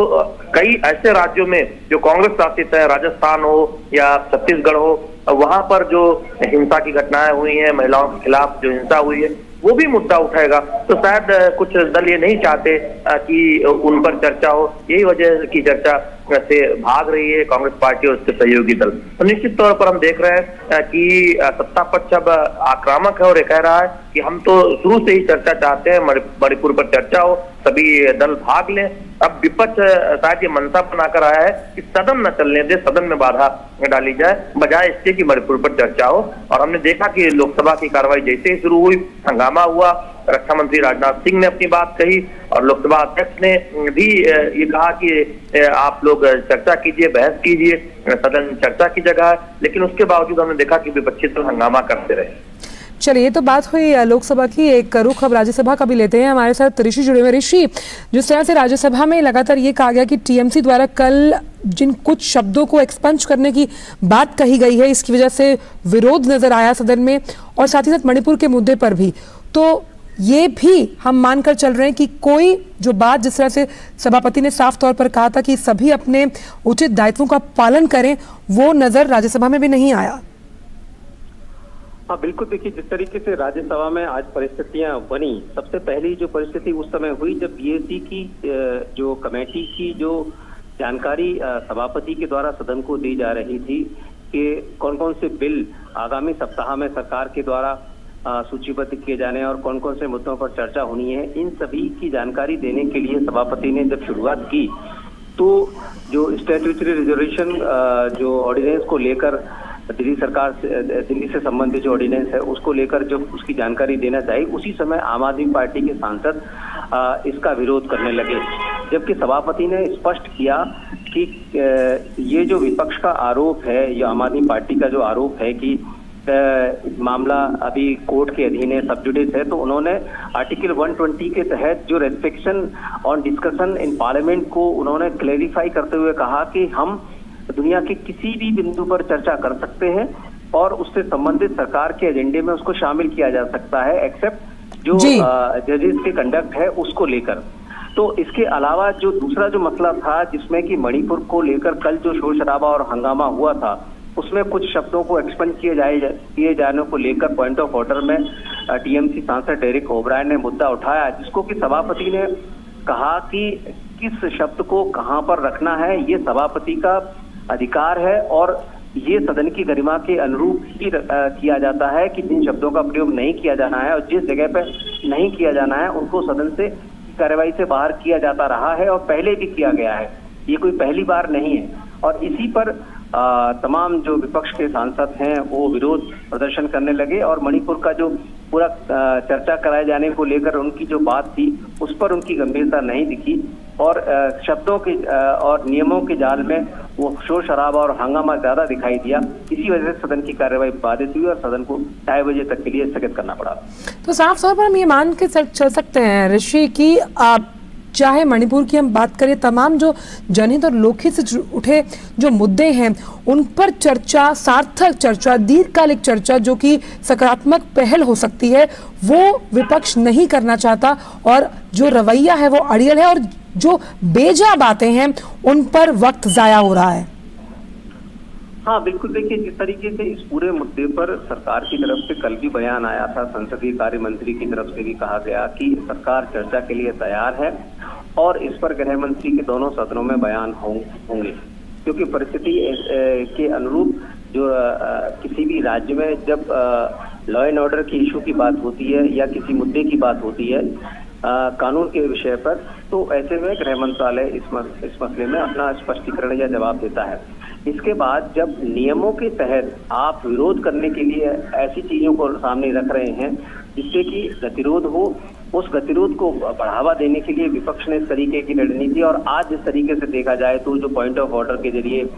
कई ऐसे राज्यों में जो कांग्रेस शासित है, राजस्थान हो या छत्तीसगढ़ हो, वहां पर जो हिंसा की घटनाएं हुई हैं, महिलाओं के खिलाफ जो हिंसा हुई है, वो भी मुद्दा उठाएगा। तो शायद कुछ दल ये नहीं चाहते कि उन पर चर्चा हो, यही वजह की चर्चा से भाग रही है कांग्रेस पार्टी और उसके सहयोगी दल। तो निश्चित तौर पर हम देख रहे हैं कि सत्ता पक्ष अब आक्रामक है और ये कह रहा है कि हम तो शुरू से ही चर्चा चाहते हैं, मणिपुर पर चर्चा हो, सभी दल भाग लें। अब विपक्ष शायद ये मंशा बनाकर आया है कि सदन न चलने दे, सदन में बाधा डाली जाए, बजाय इसके कि मणिपुर पर चर्चा हो। और हमने देखा कि लोकसभा की कार्रवाई जैसे ही शुरू हुई, हंगामा हुआ, रक्षा मंत्री राजनाथ सिंह ने अपनी बात कही और लोकसभा अध्यक्ष ने भी ये कहा कि आप लोग चर्चा कीजिए, बहस कीजिए, सदन चर्चा की जगह है। लेकिन उसके बावजूद हमने देखा कि विपक्षी तो हंगामा करते रहे। चलिए, ये तो बात हुई लोकसभा की। एक रुख अब राज्यसभा का भी लेते हैं। हमारे साथ ऋषि जुड़े हुए। ऋषि, जिस तरह से राज्यसभा में लगातार ये कहा गया कि टीएमसी द्वारा कल जिन कुछ शब्दों को एक्सपंज करने की बात कही गई है, इसकी वजह से विरोध नजर आया सदन में, और साथ ही साथ मणिपुर के मुद्दे पर भी, तो ये भी हम मानकर चल रहे हैं कि कोई जो बात जिस तरह से सभापति ने साफ तौर पर कहा था कि सभी अपने उचित दायित्वों का पालन करें, वो नजर राज्यसभा में भी नहीं आया। हाँ बिल्कुल, देखिए जिस तरीके से राज्यसभा में आज परिस्थितियां बनी, सबसे पहली जो परिस्थिति उस समय हुई जब बीएसी की जो कमेटी की जो जानकारी सभापति के द्वारा सदन को दी जा रही थी कि कौन कौन से बिल आगामी सप्ताह में सरकार के द्वारा सूचीबद्ध किए जाने और कौन कौन से मुद्दों पर चर्चा होनी है, इन सभी की जानकारी देने के लिए सभापति ने जब शुरुआत की तो जो स्टैट्यूटरी रिजर्वेशन जो ऑर्डिनेंस को लेकर दिल्ली से संबंधित जो ऑर्डिनेंस है उसको लेकर जो उसकी जानकारी देना चाहिए, उसी समय आम आदमी पार्टी के सांसद इसका विरोध करने लगे। जबकि सभापति ने स्पष्ट किया कि ये जो विपक्ष का आरोप है, ये आम आदमी पार्टी का जो आरोप है कि मामला अभी कोर्ट के अधीन है, सब जुडिस है, तो उन्होंने आर्टिकल 120 के तहत जो restriction on discussion in parliament को उन्होंने क्लेरिफाई करते हुए कहा कि हम दुनिया के किसी भी बिंदु पर चर्चा कर सकते हैं और उससे संबंधित सरकार के एजेंडे में उसको शामिल किया जा सकता है, एक्सेप्ट जो जजेस के कंडक्ट है उसको लेकर। तो इसके अलावा जो दूसरा जो मसला था जिसमें कि मणिपुर को लेकर कल जो शोर शराबा और हंगामा हुआ था, उसमें कुछ शब्दों को एक्सपेंड किए जाने को लेकर पॉइंट ऑफ ऑर्डर में टीएमसी सांसद डेरिक ओब्रायन ने मुद्दा उठाया, जिसको कि सभापति ने कहा कि किस शब्द को कहां पर रखना है ये सभापति का अधिकार है और ये सदन की गरिमा के अनुरूप ही किया जाता है कि जिन शब्दों का प्रयोग नहीं किया जाना है और जिस जगह पर नहीं किया जाना है उनको सदन से कार्यवाही से बाहर किया जाता रहा है और पहले भी किया गया है, ये कोई पहली बार नहीं है। और इसी पर तमाम जो विपक्ष के सांसद हैं वो विरोध प्रदर्शन करने लगे और मणिपुर का जो पूरा चर्चा कराए जाने को लेकर उनकी जो बात थी उस पर उनकी गंभीरता नहीं दिखी और शब्दों के और नियमों के जाल में वो शोर शराबा और हंगामा ज्यादा दिखाई दिया। इसी वजह से सदन की कार्यवाही बाधित हुई और सदन को 2:30 बजे तक के लिए स्थगित करना पड़ा। तो साफ तौर पर हम ये मान के चल सकते हैं ऋषि की चाहे मणिपुर की हम बात करें, तमाम जो जनहित और लोकहित से उठे जो मुद्दे हैं उन पर चर्चा, सार्थक चर्चा, दीर्घकालिक चर्चा जो कि सकारात्मक पहल हो सकती है, वो विपक्ष नहीं करना चाहता और जो रवैया है वो अड़ियल है और जो बेजा बातें हैं उन पर वक्त जाया हो रहा है। हाँ बिल्कुल, देखिए जिस तरीके से इस पूरे मुद्दे पर सरकार की तरफ से कल भी बयान आया था, संसदीय कार्य मंत्री की तरफ से भी कहा गया कि सरकार चर्चा के लिए तैयार है और इस पर गृह मंत्री के दोनों सदनों में बयान होंगे, क्योंकि परिस्थिति के अनुरूप जो किसी भी राज्य में जब लॉ एंड ऑर्डर की इशू की बात होती है या किसी मुद्दे की बात होती है कानून के विषय पर, तो ऐसे में गृह मंत्रालय इस मसले में अपना स्पष्टीकरण या जवाब देता है। इसके बाद जब नियमों के तहत आप विरोध करने के लिए ऐसी चीजों को सामने रख रहे हैं जिससे कि गतिरोध हो, उस गतिरोध को बढ़ावा देने के लिए विपक्ष ने इस तरीके की रणनीति और आज जिस तरीके से देखा जाए तो जो पॉइंट ऑफ ऑर्डर के जरिए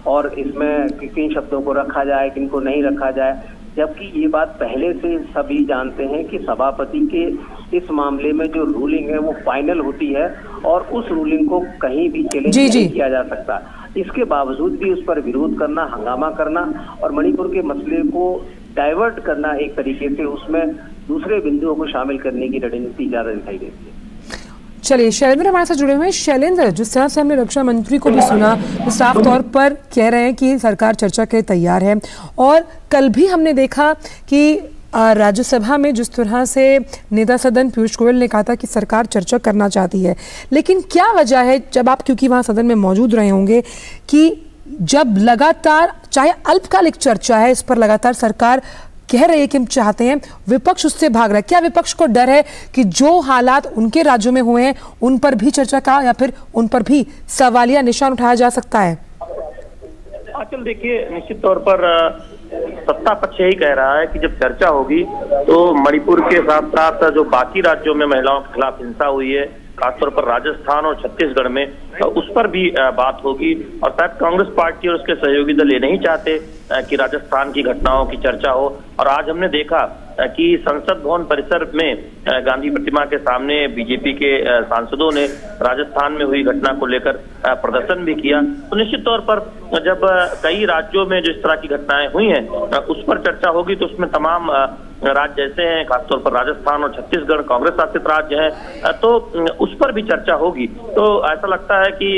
और इसमें किन शब्दों को रखा जाए किनको नहीं रखा जाए, जबकि ये बात पहले से सभी जानते हैं कि सभापति के इस मामले में जो रूलिंग है वो फाइनल होती है और उस रूलिंग को कहीं भी चैलेंज नहीं किया जा सकता। इसके बावजूद भी उस पर विरोध करना, हंगामा करना और मणिपुर के मसले को डाइवर्ट करना एक तरीके से उसमें दूसरे बिंदुओं को शामिल करने की रणनीति ज्यादा दिखाई देती है। चलिए, शैलेंद्र हमारे साथ जुड़े हुए हैं। शैलेंद्र, जिस तरह से हमने रक्षा मंत्री को भी सुना, तो साफ तौर पर कह रहे हैं कि सरकार चर्चा के लिए तैयार है, और कल भी हमने देखा कि राज्यसभा में जिस तरह से नेता सदन पीयूष गोयल ने कहा था कि सरकार चर्चा करना चाहती है, लेकिन क्या वजह है, जब आप क्योंकि वहां सदन में मौजूद रहे होंगे, कि जब लगातार चाहे अल्पकालिक चर्चा है इस पर लगातार सरकार कह रही है कि हम चाहते हैं, विपक्ष उससे भाग रहा है। क्या विपक्ष को डर है कि जो हालात उनके राज्यों में हुए हैं उन पर भी चर्चा का या फिर उन पर भी सवालिया निशान उठाया जा सकता है? आचल, देखिए, निश्चित तौर पर सत्ता पक्ष यही कह रहा है कि जब चर्चा होगी तो मणिपुर के साथ साथ जो बाकी राज्यों में महिलाओं के खिलाफ हिंसा हुई है, खासतौर पर राजस्थान और छत्तीसगढ़ में, उस पर भी बात होगी। और शायद कांग्रेस पार्टी और उसके सहयोगी दल ये नहीं चाहते कि राजस्थान की घटनाओं की चर्चा हो। और आज हमने देखा कि संसद भवन परिसर में गांधी प्रतिमा के सामने बीजेपी के सांसदों ने राजस्थान में हुई घटना को लेकर प्रदर्शन भी किया। तो निश्चित तौर पर जब कई राज्यों में जो इस तरह की घटनाएं हुई हैं उस पर चर्चा होगी, तो उसमें तमाम राज्य ऐसे हैं, खासतौर पर राजस्थान और छत्तीसगढ़ कांग्रेस शासित राज्य हैं, तो उस पर भी चर्चा होगी। तो ऐसा लगता है कि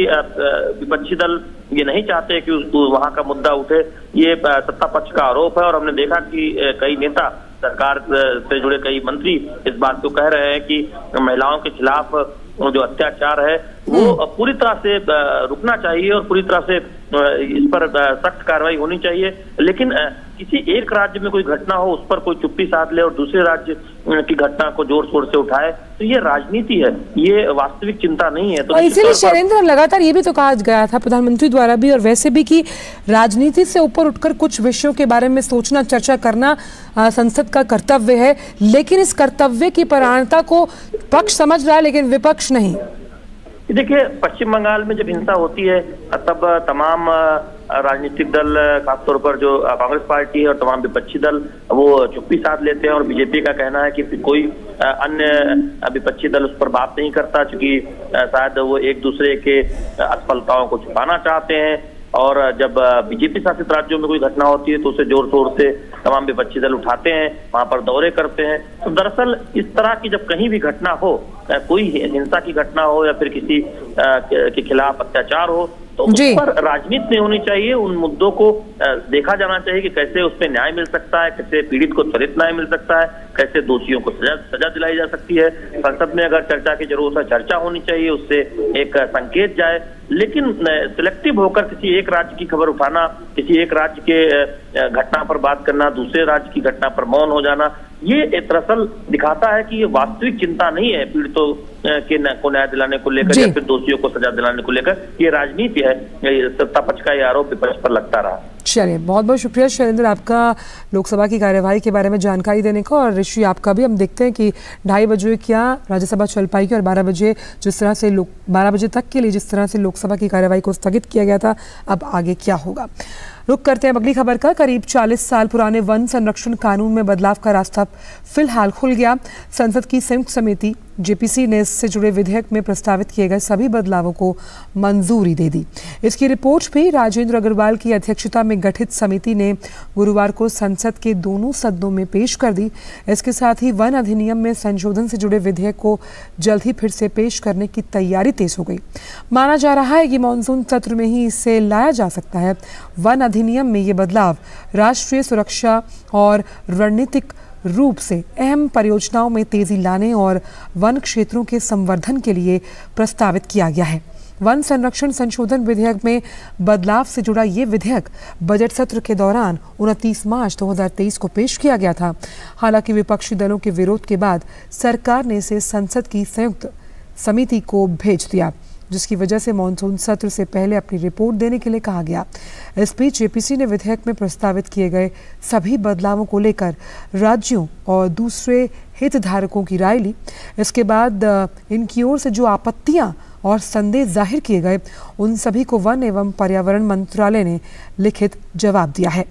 विपक्षी दल ये नहीं चाहते कि वहां का मुद्दा उठे, ये सत्ता पक्ष का आरोप है। और हमने देखा कि कई नेता, सरकार से जुड़े कई मंत्री इस बात को कह रहे हैं कि महिलाओं के खिलाफ जो अत्याचार है वो पूरी तरह से रुकना चाहिए और पूरी तरह से इस पर सख्त कार्रवाई होनी चाहिए। लेकिन किसी एक राज्य में कोई घटना हो उस पर कोई चुप्पी साध ले और दूसरे राज्य की घटना को जोर शोर से उठाए, तो ये राजनीति है, ये वास्तविक चिंता नहीं है। तो इसीलिए शैलेंद्र, लगातार ये भी तो कहा गया था प्रधानमंत्री द्वारा भी और वैसे भी कि राजनीति से ऊपर उठकर कुछ विषयों के बारे में सोचना, चर्चा करना संसद का कर्तव्य है, लेकिन इस कर्तव्य की परायणता को पक्ष समझ रहा है लेकिन विपक्ष नहीं। देखिए, पश्चिम बंगाल में जब हिंसा होती है तब तमाम राजनीतिक दल, खासतौर पर जो कांग्रेस पार्टी है और तमाम विपक्षी दल, वो चुप्पी साध लेते हैं और बीजेपी का कहना है कि कोई अन्य विपक्षी दल उस पर बात नहीं करता, क्योंकि शायद वो एक दूसरे के असफलताओं को छुपाना चाहते हैं। और जब बीजेपी शासित राज्यों में कोई घटना होती है तो उसे जोर शोर से तमाम विपक्षी दल उठाते हैं, वहां पर दौरे करते हैं। तो दरअसल इस तरह की जब कहीं भी घटना हो, कोई हिंसा की घटना हो या फिर किसी के खिलाफ अत्याचार हो, तो उस पर राजनीति नहीं होनी चाहिए। उन मुद्दों को देखा जाना चाहिए कि कैसे उस पर न्याय मिल सकता है, कैसे पीड़ित को त्वरित न्याय मिल सकता है, कैसे दोषियों को सजा दिलाई जा सकती है। संसद में अगर चर्चा की जरूरत है, चर्चा होनी चाहिए, उससे एक संकेत जाए। लेकिन सिलेक्टिव होकर किसी एक राज्य की खबर उठाना, किसी एक राज्य के घटना पर बात करना, दूसरे राज्य की घटना पर मौन हो जाना, ये दरअसल दिखाता है कि ये वास्तविक चिंता नहीं है पीड़ितों को न्याय दिलाने को लेकर या फिर दोषियों को सजा दिलाने को लेकर। ये राजनीति है। सत्ता पक्ष का ये आरोप विपक्ष पर लगता रहा। चलिए, बहुत बहुत शुक्रिया शैलेंद्र आपका लोकसभा की कार्यवाही के बारे में जानकारी देने का, और ऋषि आपका भी। हम देखते हैं कि 2:30 बजे क्या राज्यसभा चल पाएगी और 12 बजे जिस तरह से 12 बजे तक के लिए जिस तरह से लोकसभा की कार्यवाही को स्थगित किया गया था, अब आगे क्या होगा। रुक करते हैं अगली खबर का। करीब 40 साल पुराने वन संरक्षण कानून में बदलाव का रास्ता फिलहाल खुल गया। संसद की संयुक्त समिति जेपीसी ने इससे जुड़े विधेयक में प्रस्तावित किए गए सभी बदलावों को मंजूरी दे दी। इसकी रिपोर्ट भी राजेंद्र अग्रवाल की अध्यक्षता में गठित समिति ने गुरुवार को संसद के दोनों सदनों में पेश कर दी। इसके साथ ही वन अधिनियम में संशोधन से जुड़े विधेयक को जल्द ही फिर से पेश करने की तैयारी तेज हो गई। माना जा रहा है कि मानसून सत्र में ही इसे लाया जा सकता है। वन अधिनियम में ये बदलाव राष्ट्रीय सुरक्षा और रणनीतिक रूप से अहम परियोजनाओं में तेजी लाने और वन क्षेत्रों के संवर्धन के लिए प्रस्तावित किया गया है। वन संरक्षण संशोधन विधेयक में बदलाव से जुड़ा ये विधेयक बजट सत्र के दौरान 29 मार्च 2023 को पेश किया गया था। हालांकि विपक्षी दलों के विरोध के बाद सरकार ने इसे संसद की संयुक्त समिति को भेज दिया, जिसकी वजह से मानसून सत्र से पहले अपनी रिपोर्ट देने के लिए कहा गया। इस बीच जेपीसी ने विधेयक में प्रस्तावित किए गए सभी बदलावों को लेकर राज्यों और दूसरे हितधारकों की राय ली। इसके बाद इनकी ओर से जो आपत्तियां और संदेह जाहिर किए गए, उन सभी को वन एवं पर्यावरण मंत्रालय ने लिखित जवाब दिया है।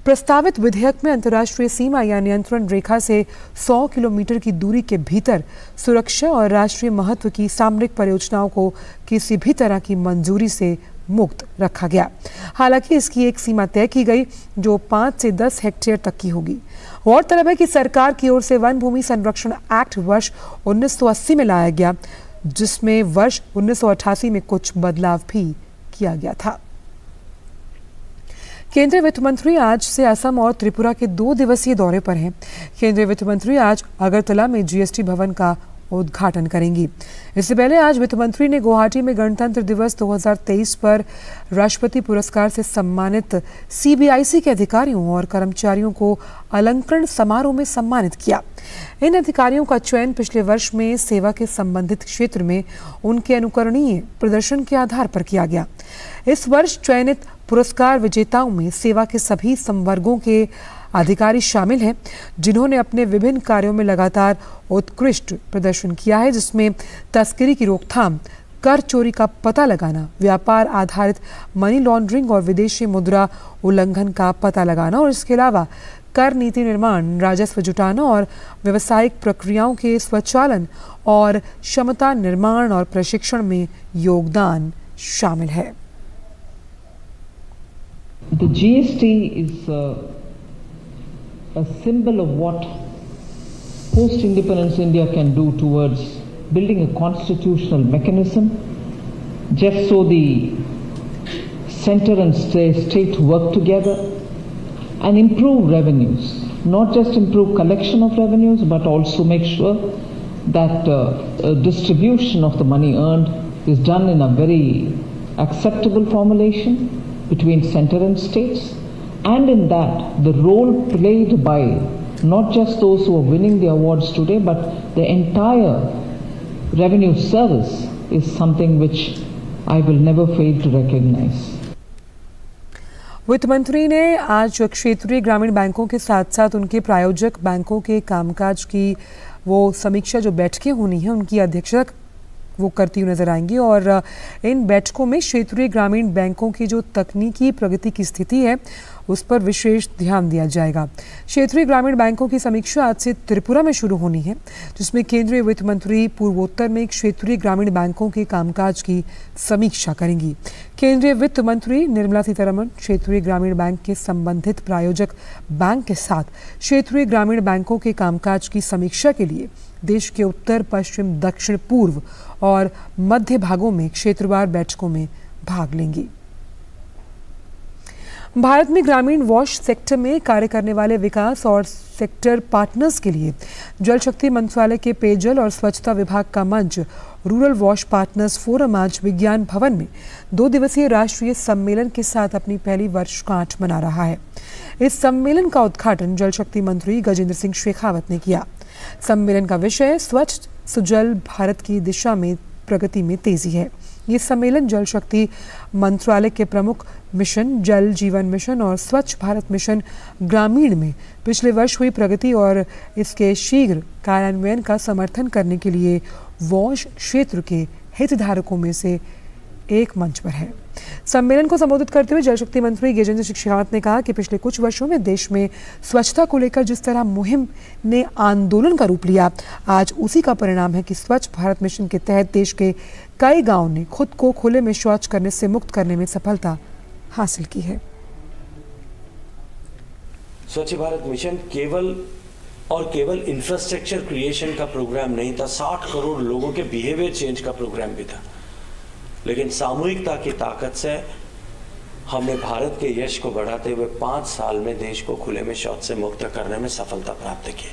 प्रस्तावित विधेयक में अंतर्राष्ट्रीय सीमा या नियंत्रण रेखा से 100 किलोमीटर की दूरी के भीतर सुरक्षा और राष्ट्रीय महत्व की सामरिक परियोजनाओं को किसी भी तरह की मंजूरी से मुक्त रखा गया। हालांकि इसकी एक सीमा तय की गई जो 5 से 10 हेक्टेयर तक की होगी। गौरतलब है कि सरकार की ओर से वन भूमि संरक्षण एक्ट वर्ष 1980 में लाया गया, जिसमें वर्ष 1988 में कुछ बदलाव भी किया गया था। केंद्रीय वित्त मंत्री आज से असम और त्रिपुरा के 2 दिवसीय दौरे पर हैं। केंद्रीय वित्त मंत्री आज अगरतला में जीएसटी भवन का उद्घाटन करेंगी। इससे पहले आज वित्त मंत्री ने गुवाहाटी में गणतंत्र दिवस 2023 पर राष्ट्रपति पुरस्कार से सम्मानित सीबीआईसी के अधिकारियों और कर्मचारियों को अलंकरण समारोह में सम्मानित किया। इन अधिकारियों का चयन पिछले वर्ष में सेवा के संबंधित क्षेत्र में उनके अनुकरणीय प्रदर्शन के आधार पर किया गया। इस वर्ष चयनित पुरस्कार विजेताओं में सेवा के सभी संवर्गों के अधिकारी शामिल हैं, जिन्होंने अपने विभिन्न कार्यों में लगातार उत्कृष्ट प्रदर्शन किया है, जिसमें तस्करी की रोकथाम, कर चोरी का पता लगाना, व्यापार आधारित मनी लॉन्ड्रिंग और विदेशी मुद्रा उल्लंघन का पता लगाना और इसके अलावा कर नीति निर्माण, राजस्व जुटाना और व्यावसायिक प्रक्रियाओं के स्वचालन और क्षमता निर्माण और प्रशिक्षण में योगदान शामिल है। The GST is a symbol of what post-independence India can do towards building a constitutional mechanism, just so the center and state work together and improve revenues, not just improve collection of revenues, but also make sure that distribution of the money earned is done in a very acceptable formulation between center and states, and in that the role played by not just those who are winning the awards today, but the entire revenue service is something which I will never fail to recognize. वित्त मंत्री ने आज क्षेत्रीय ग्रामीण बैंकों के साथ साथ उनके प्रायोजक बैंकों के कामकाज की वो समीक्षा जो बैठकें होनी है उनकी अध्यक्षता वो करती हुई नजर आएंगी और इन बैठकों में क्षेत्रीय ग्रामीण बैंकों की जो तकनीकी प्रगति की स्थिति है उस पर विशेष ध्यान दिया जाएगा। क्षेत्रीय ग्रामीण बैंकों की समीक्षा आज से त्रिपुरा में शुरू होनी है, जिसमें केंद्रीय वित्त मंत्री पूर्वोत्तर में क्षेत्रीय ग्रामीण बैंकों के कामकाज की समीक्षा करेंगी। केंद्रीय वित्त मंत्री निर्मला सीतारमण क्षेत्रीय ग्रामीण बैंक के संबंधित प्रायोजक बैंक के साथ क्षेत्रीय ग्रामीण बैंकों के कामकाज की समीक्षा के लिए देश के उत्तर, पश्चिम, दक्षिण, पूर्व और मध्य भागों में क्षेत्रवार बैठकों में भाग लेंगी। भारत में ग्रामीण वॉश सेक्टर में कार्य करने वाले विकास और सेक्टर पार्टनर्स के लिए जल शक्ति मंत्रालय के पेयजल और स्वच्छता विभाग का मंच रूरल वॉश पार्टनर्स फोरम आज विज्ञान भवन में 2 दिवसीय राष्ट्रीय सम्मेलन के साथ अपनी पहली वर्षगांठ मना रहा है। इस सम्मेलन का उद्घाटन जल शक्ति मंत्री गजेंद्र सिंह शेखावत ने किया। सम्मेलन का विषय स्वच्छ सुजल भारत की दिशा में प्रगति में तेजी है। ये सम्मेलन जल शक्ति मंत्रालय के प्रमुख मिशन जल जीवन मिशन और स्वच्छ भारत मिशन ग्रामीण में पिछले वर्ष हुई प्रगति और इसके शीघ्र कार्यान्वयन का समर्थन करने के लिए वॉश क्षेत्र के हितधारकों में से एक मंच पर है। सम्मेलन को संबोधित करते हुए जल शक्ति मंत्री गजेंद्र सिंह शेखावत ने कहा कि पिछले कुछ वर्षों में देश में स्वच्छता को लेकर जिस तरह मुहिम ने आंदोलन का रूप लिया, आज उसी का परिणाम है कि स्वच्छ भारत मिशन के तहत देश के कई गांवों ने खुद को खुले में शौच करने से मुक्त करने में सफलता हासिल की है। स्वच्छ भारत मिशन केवल इंफ्रास्ट्रक्चर क्रिएशन का प्रोग्राम नहीं था, 60 करोड़ लोगों के बिहेवियर चेंज का प्रोग्राम भी था। लेकिन सामूहिकता की ताकत से हमने भारत के यश को बढ़ाते हुए 5 साल में देश को खुले में शौच से मुक्त करने में सफलता प्राप्त की।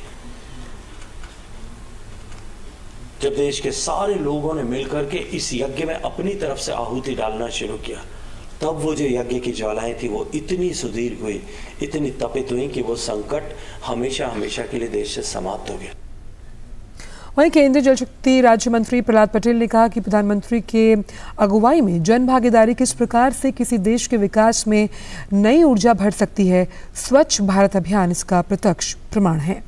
जब देश के सारे लोगों ने मिलकर के इस यज्ञ में अपनी तरफ से आहुति डालना शुरू किया, तब वो जो यज्ञ की ज्वालाएं थी वो इतनी सुदीर्घ हुई, इतनी तपित हुई कि वो संकट हमेशा हमेशा के लिए देश से समाप्त हो गया। वहीं केंद्रीय जल शक्ति राज्य मंत्री प्रहलाद पटेल ने कहा कि प्रधानमंत्री के अगुवाई में जन भागीदारी किस प्रकार से किसी देश के विकास में नई ऊर्जा भर सकती है, स्वच्छ भारत अभियान इसका प्रत्यक्ष प्रमाण है।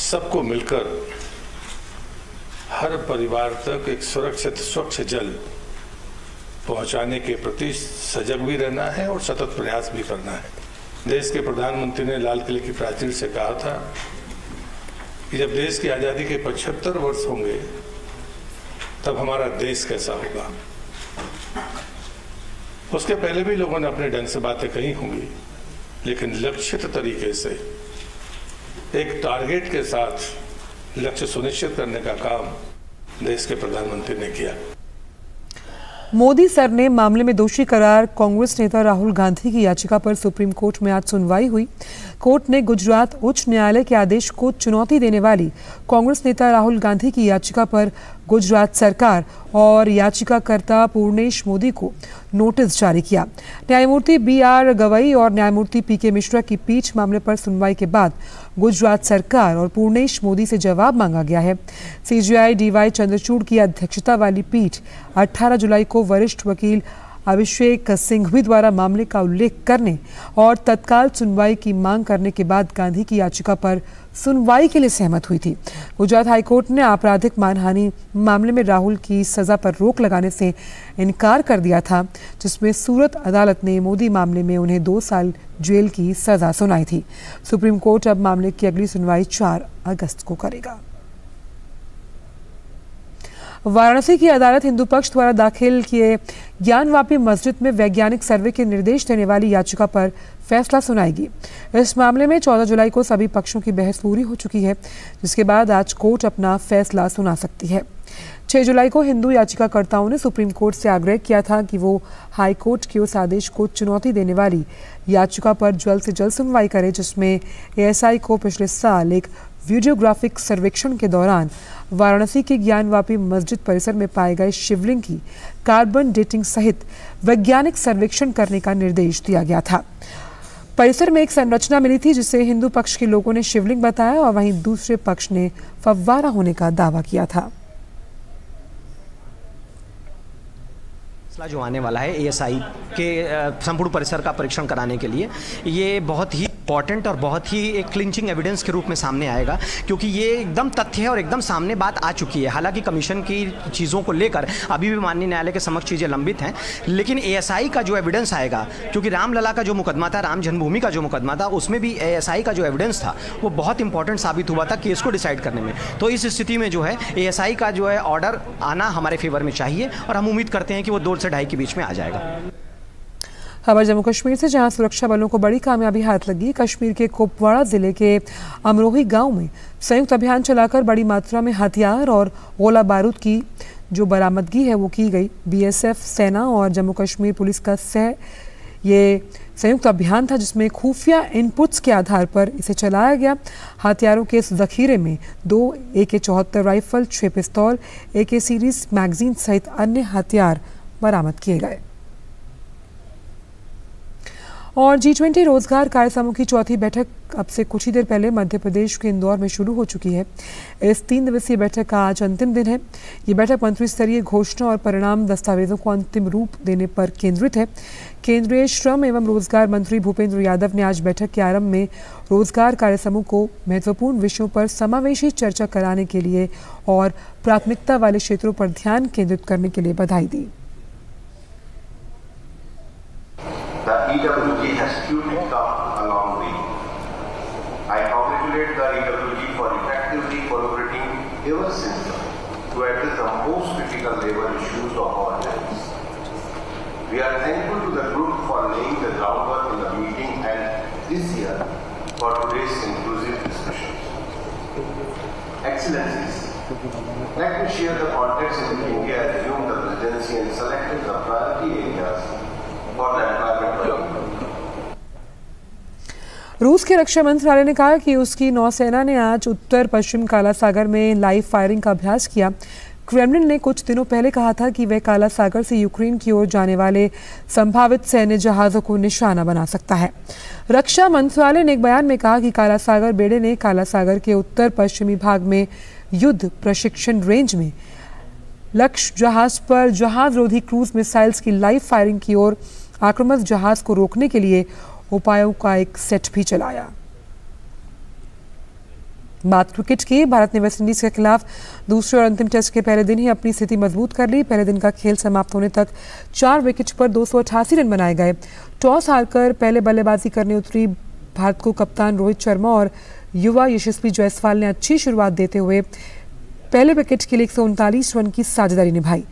सबको मिलकर हर परिवार तक एक सुरक्षित स्वच्छ जल पहुंचाने के प्रति सजग भी रहना है और सतत प्रयास भी करना है। देश के प्रधानमंत्री ने लाल किले की प्राचीर से कहा था कि जब देश की आज़ादी के 75 वर्ष होंगे तब हमारा देश कैसा होगा। उसके पहले भी लोगों ने अपने ढंग से बातें कही होंगी, लेकिन लक्षित तरीके से एक टारगेट के साथ लक्ष्य सुनिश्चित करने का काम देश के प्रधानमंत्री ने किया। मोदी सर ने मामले में दोषी करार कांग्रेस नेता राहुल गांधी की याचिका पर सुप्रीम कोर्ट में आज सुनवाई हुई। कोर्ट ने गुजरात उच्च न्यायालय के आदेश को चुनौती देने वाली कांग्रेस नेता राहुल गांधी की याचिका पर गुजरात सरकार और याचिकाकर्ता पूर्णेश मोदी को नोटिस जारी किया। न्यायमूर्ति BR गवई और न्यायमूर्ति PK मिश्रा की पीठ मामले पर सुनवाई के बाद गुजरात सरकार और पूर्णेश मोदी से जवाब मांगा गया है। CJI DY चंद्रचूड़ की अध्यक्षता वाली पीठ 18 जुलाई को वरिष्ठ वकील अभिषेक सिंघवी द्वारा मामले का उल्लेख करने और तत्काल सुनवाई की मांग करने के बाद गांधी की याचिका पर सुनवाई के लिए सहमत हुई थी। गुजरात हाईकोर्ट ने आपराधिक मानहानि मामले में राहुल की सजा पर रोक लगाने से इनकार कर दिया था, जिसमें सूरत अदालत ने मोदी मामले में उन्हें 2 साल जेल की सजा सुनाई थी। सुप्रीम कोर्ट अब मामले की अगली सुनवाई 4 अगस्त को करेगा। वाराणसी की अदालत हिंदू पक्ष द्वारा दाखिल किए ज्ञानवापी मस्जिद में वैज्ञानिक सर्वे के निर्देश देने वाली याचिका पर फैसला सुनाएगी। इस मामले में 14 जुलाई को सभी पक्षों की बहस पूरी हो चुकी है, जिसके बाद आज कोर्ट अपना फैसला सुना सकती है। 6 जुलाई को हिंदू याचिकाकर्ताओं ने सुप्रीम कोर्ट से आग्रह किया था कि वो हाई कोर्ट के उस आदेश को चुनौती देने वाली याचिका पर जल्द से जल्द सुनवाई करे, जिसमें ASI को पिछले साल एक वीडियोग्राफिक सर्वेक्षण के दौरान वाराणसी के ज्ञानवापी मस्जिद परिसर में पाए गए शिवलिंग की कार्बन डेटिंग सहित वैज्ञानिक सर्वेक्षण करने का निर्देश दिया गया था। परिसर में एक संरचना मिली थी जिसे हिंदू पक्ष के लोगों ने शिवलिंग बताया और वहीं दूसरे पक्ष ने फव्वारा होने का दावा किया था। जो आने वाला है ASI के संपूर्ण परिसर का परीक्षण कराने के लिए, ये बहुत ही इंपॉर्टेंट और बहुत ही एक क्लिंचिंग एविडेंस के रूप में सामने आएगा, क्योंकि ये एकदम तथ्य है और एकदम सामने बात आ चुकी है। हालांकि कमीशन की चीज़ों को लेकर अभी भी माननीय न्यायालय के समक्ष चीज़ें लंबित हैं, लेकिन ASI का जो एविडेंस आएगा, क्योंकि रामलला का जो मुकदमा था, राम जन्मभूमि का जो मुकदमा था, उसमें भी ASI का जो एविडेंस था वो बहुत इंपॉर्टेंट साबित हुआ था केस को डिसाइड करने में। तो इस स्थिति में जो है ASI का जो है ऑर्डर आना हमारे फेवर में चाहिए और हम उम्मीद करते हैं कि वो 2 से 2.5 के बीच में आ जाएगा। खबर जम्मू कश्मीर से, जहां सुरक्षा बलों को बड़ी कामयाबी हाथ लगी। कश्मीर के कुपवाड़ा जिले के अमरोही गांव में संयुक्त अभियान चलाकर बड़ी मात्रा में हथियार और गोला बारूद की जो बरामदगी है वो की गई। BSF सेना और जम्मू कश्मीर पुलिस का ये संयुक्त अभियान था, जिसमें खुफिया इनपुट्स के आधार पर इसे चलाया गया। हथियारों के इस जखीरे में 2 AK-74 राइफल, 6 पिस्तौल, AK सीरीज मैगजीन सहित अन्य हथियार बरामद किए गए। और G20 रोजगार कार्य समूह की चौथी बैठक अब से कुछ ही देर पहले मध्य प्रदेश के इंदौर में शुरू हो चुकी है। इस 3 दिवसीय बैठक का आज अंतिम दिन है। ये बैठक मंत्री स्तरीय घोषणा और परिणाम दस्तावेजों को अंतिम रूप देने पर केंद्रित है। केंद्रीय श्रम एवं रोजगार मंत्री भूपेंद्र यादव ने आज बैठक के आरंभ में रोजगार कार्य समूह को महत्वपूर्ण विषयों पर समावेशी चर्चा कराने के लिए और प्राथमिकता वाले क्षेत्रों पर ध्यान केंद्रित करने के लिए बधाई दी। The EWG has truly come a long way. I congratulate the EWG for effectively collaborating ever since to address the most critical labor issues of our times. We are thankful to the group for laying the groundwork in the meeting and this year for today's inclusive discussions. Excellencies, let me share the context in which India assumed the presidency and selected the priority areas for the environment. रूस के रक्षा मंत्रालय ने कहा कि उसकी नौसेना ने आज उत्तर पश्चिम काला सागर में लाइव फायरिंग का अभ्यास किया। क्रेमलिन ने कुछ दिनों पहले कहा था कि वह काला सागर से यूक्रेन की ओर जाने वाले संभावित सैन्य जहाज़ों को निशाना बना सकता है। रक्षा मंत्रालय ने एक बयान में कहा कि काला सागर बेड़े ने काला सागर के उत्तर पश्चिमी भाग में युद्ध प्रशिक्षण रेंज में लक्ष्य जहाज पर जहाज रोधी क्रूज मिसाइल्स की लाइव फायरिंग की और आक्रामक जहाज को रोकने के लिए उपायों का एक सेट भी चलाया। बात क्रिकेट की, भारत ने वेस्टइंडीज के खिलाफ दूसरे और अंतिम टेस्ट के पहले दिन ही अपनी स्थिति मजबूत कर ली। पहले दिन का खेल समाप्त होने तक 4 विकेट पर 288 रन बनाए गए। टॉस हारकर पहले बल्लेबाजी करने उतरी भारत को कप्तान रोहित शर्मा और युवा यशस्वी जायसवाल ने अच्छी शुरुआत देते हुए पहले विकेट के लिए 139 रन की साझेदारी निभाई।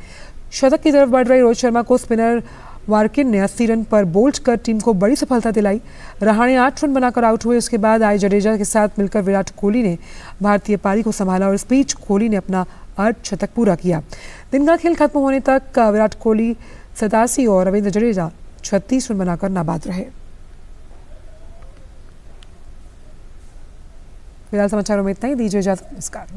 शतक की तरफ बढ़ रही रोहित शर्मा को स्पिनर वार्किन ने 80 रन पर बोल्ड कर टीम को बड़ी सफलता दिलाई। रहाणे 8 रन बनाकर आउट हुए। उसके बाद आई जडेजा के साथ मिलकर विराट कोहली ने भारतीय पारी को संभाला और इस बीच कोहली ने अपना अर्धशतक पूरा किया। दिन का खेल खत्म होने तक विराट कोहली 87 और रविंद्र जडेजा 36 रन बनाकर नाबाद रहे। फिलहाल समाचारों में इतना ही। दीजिए इजाजत। नमस्कार।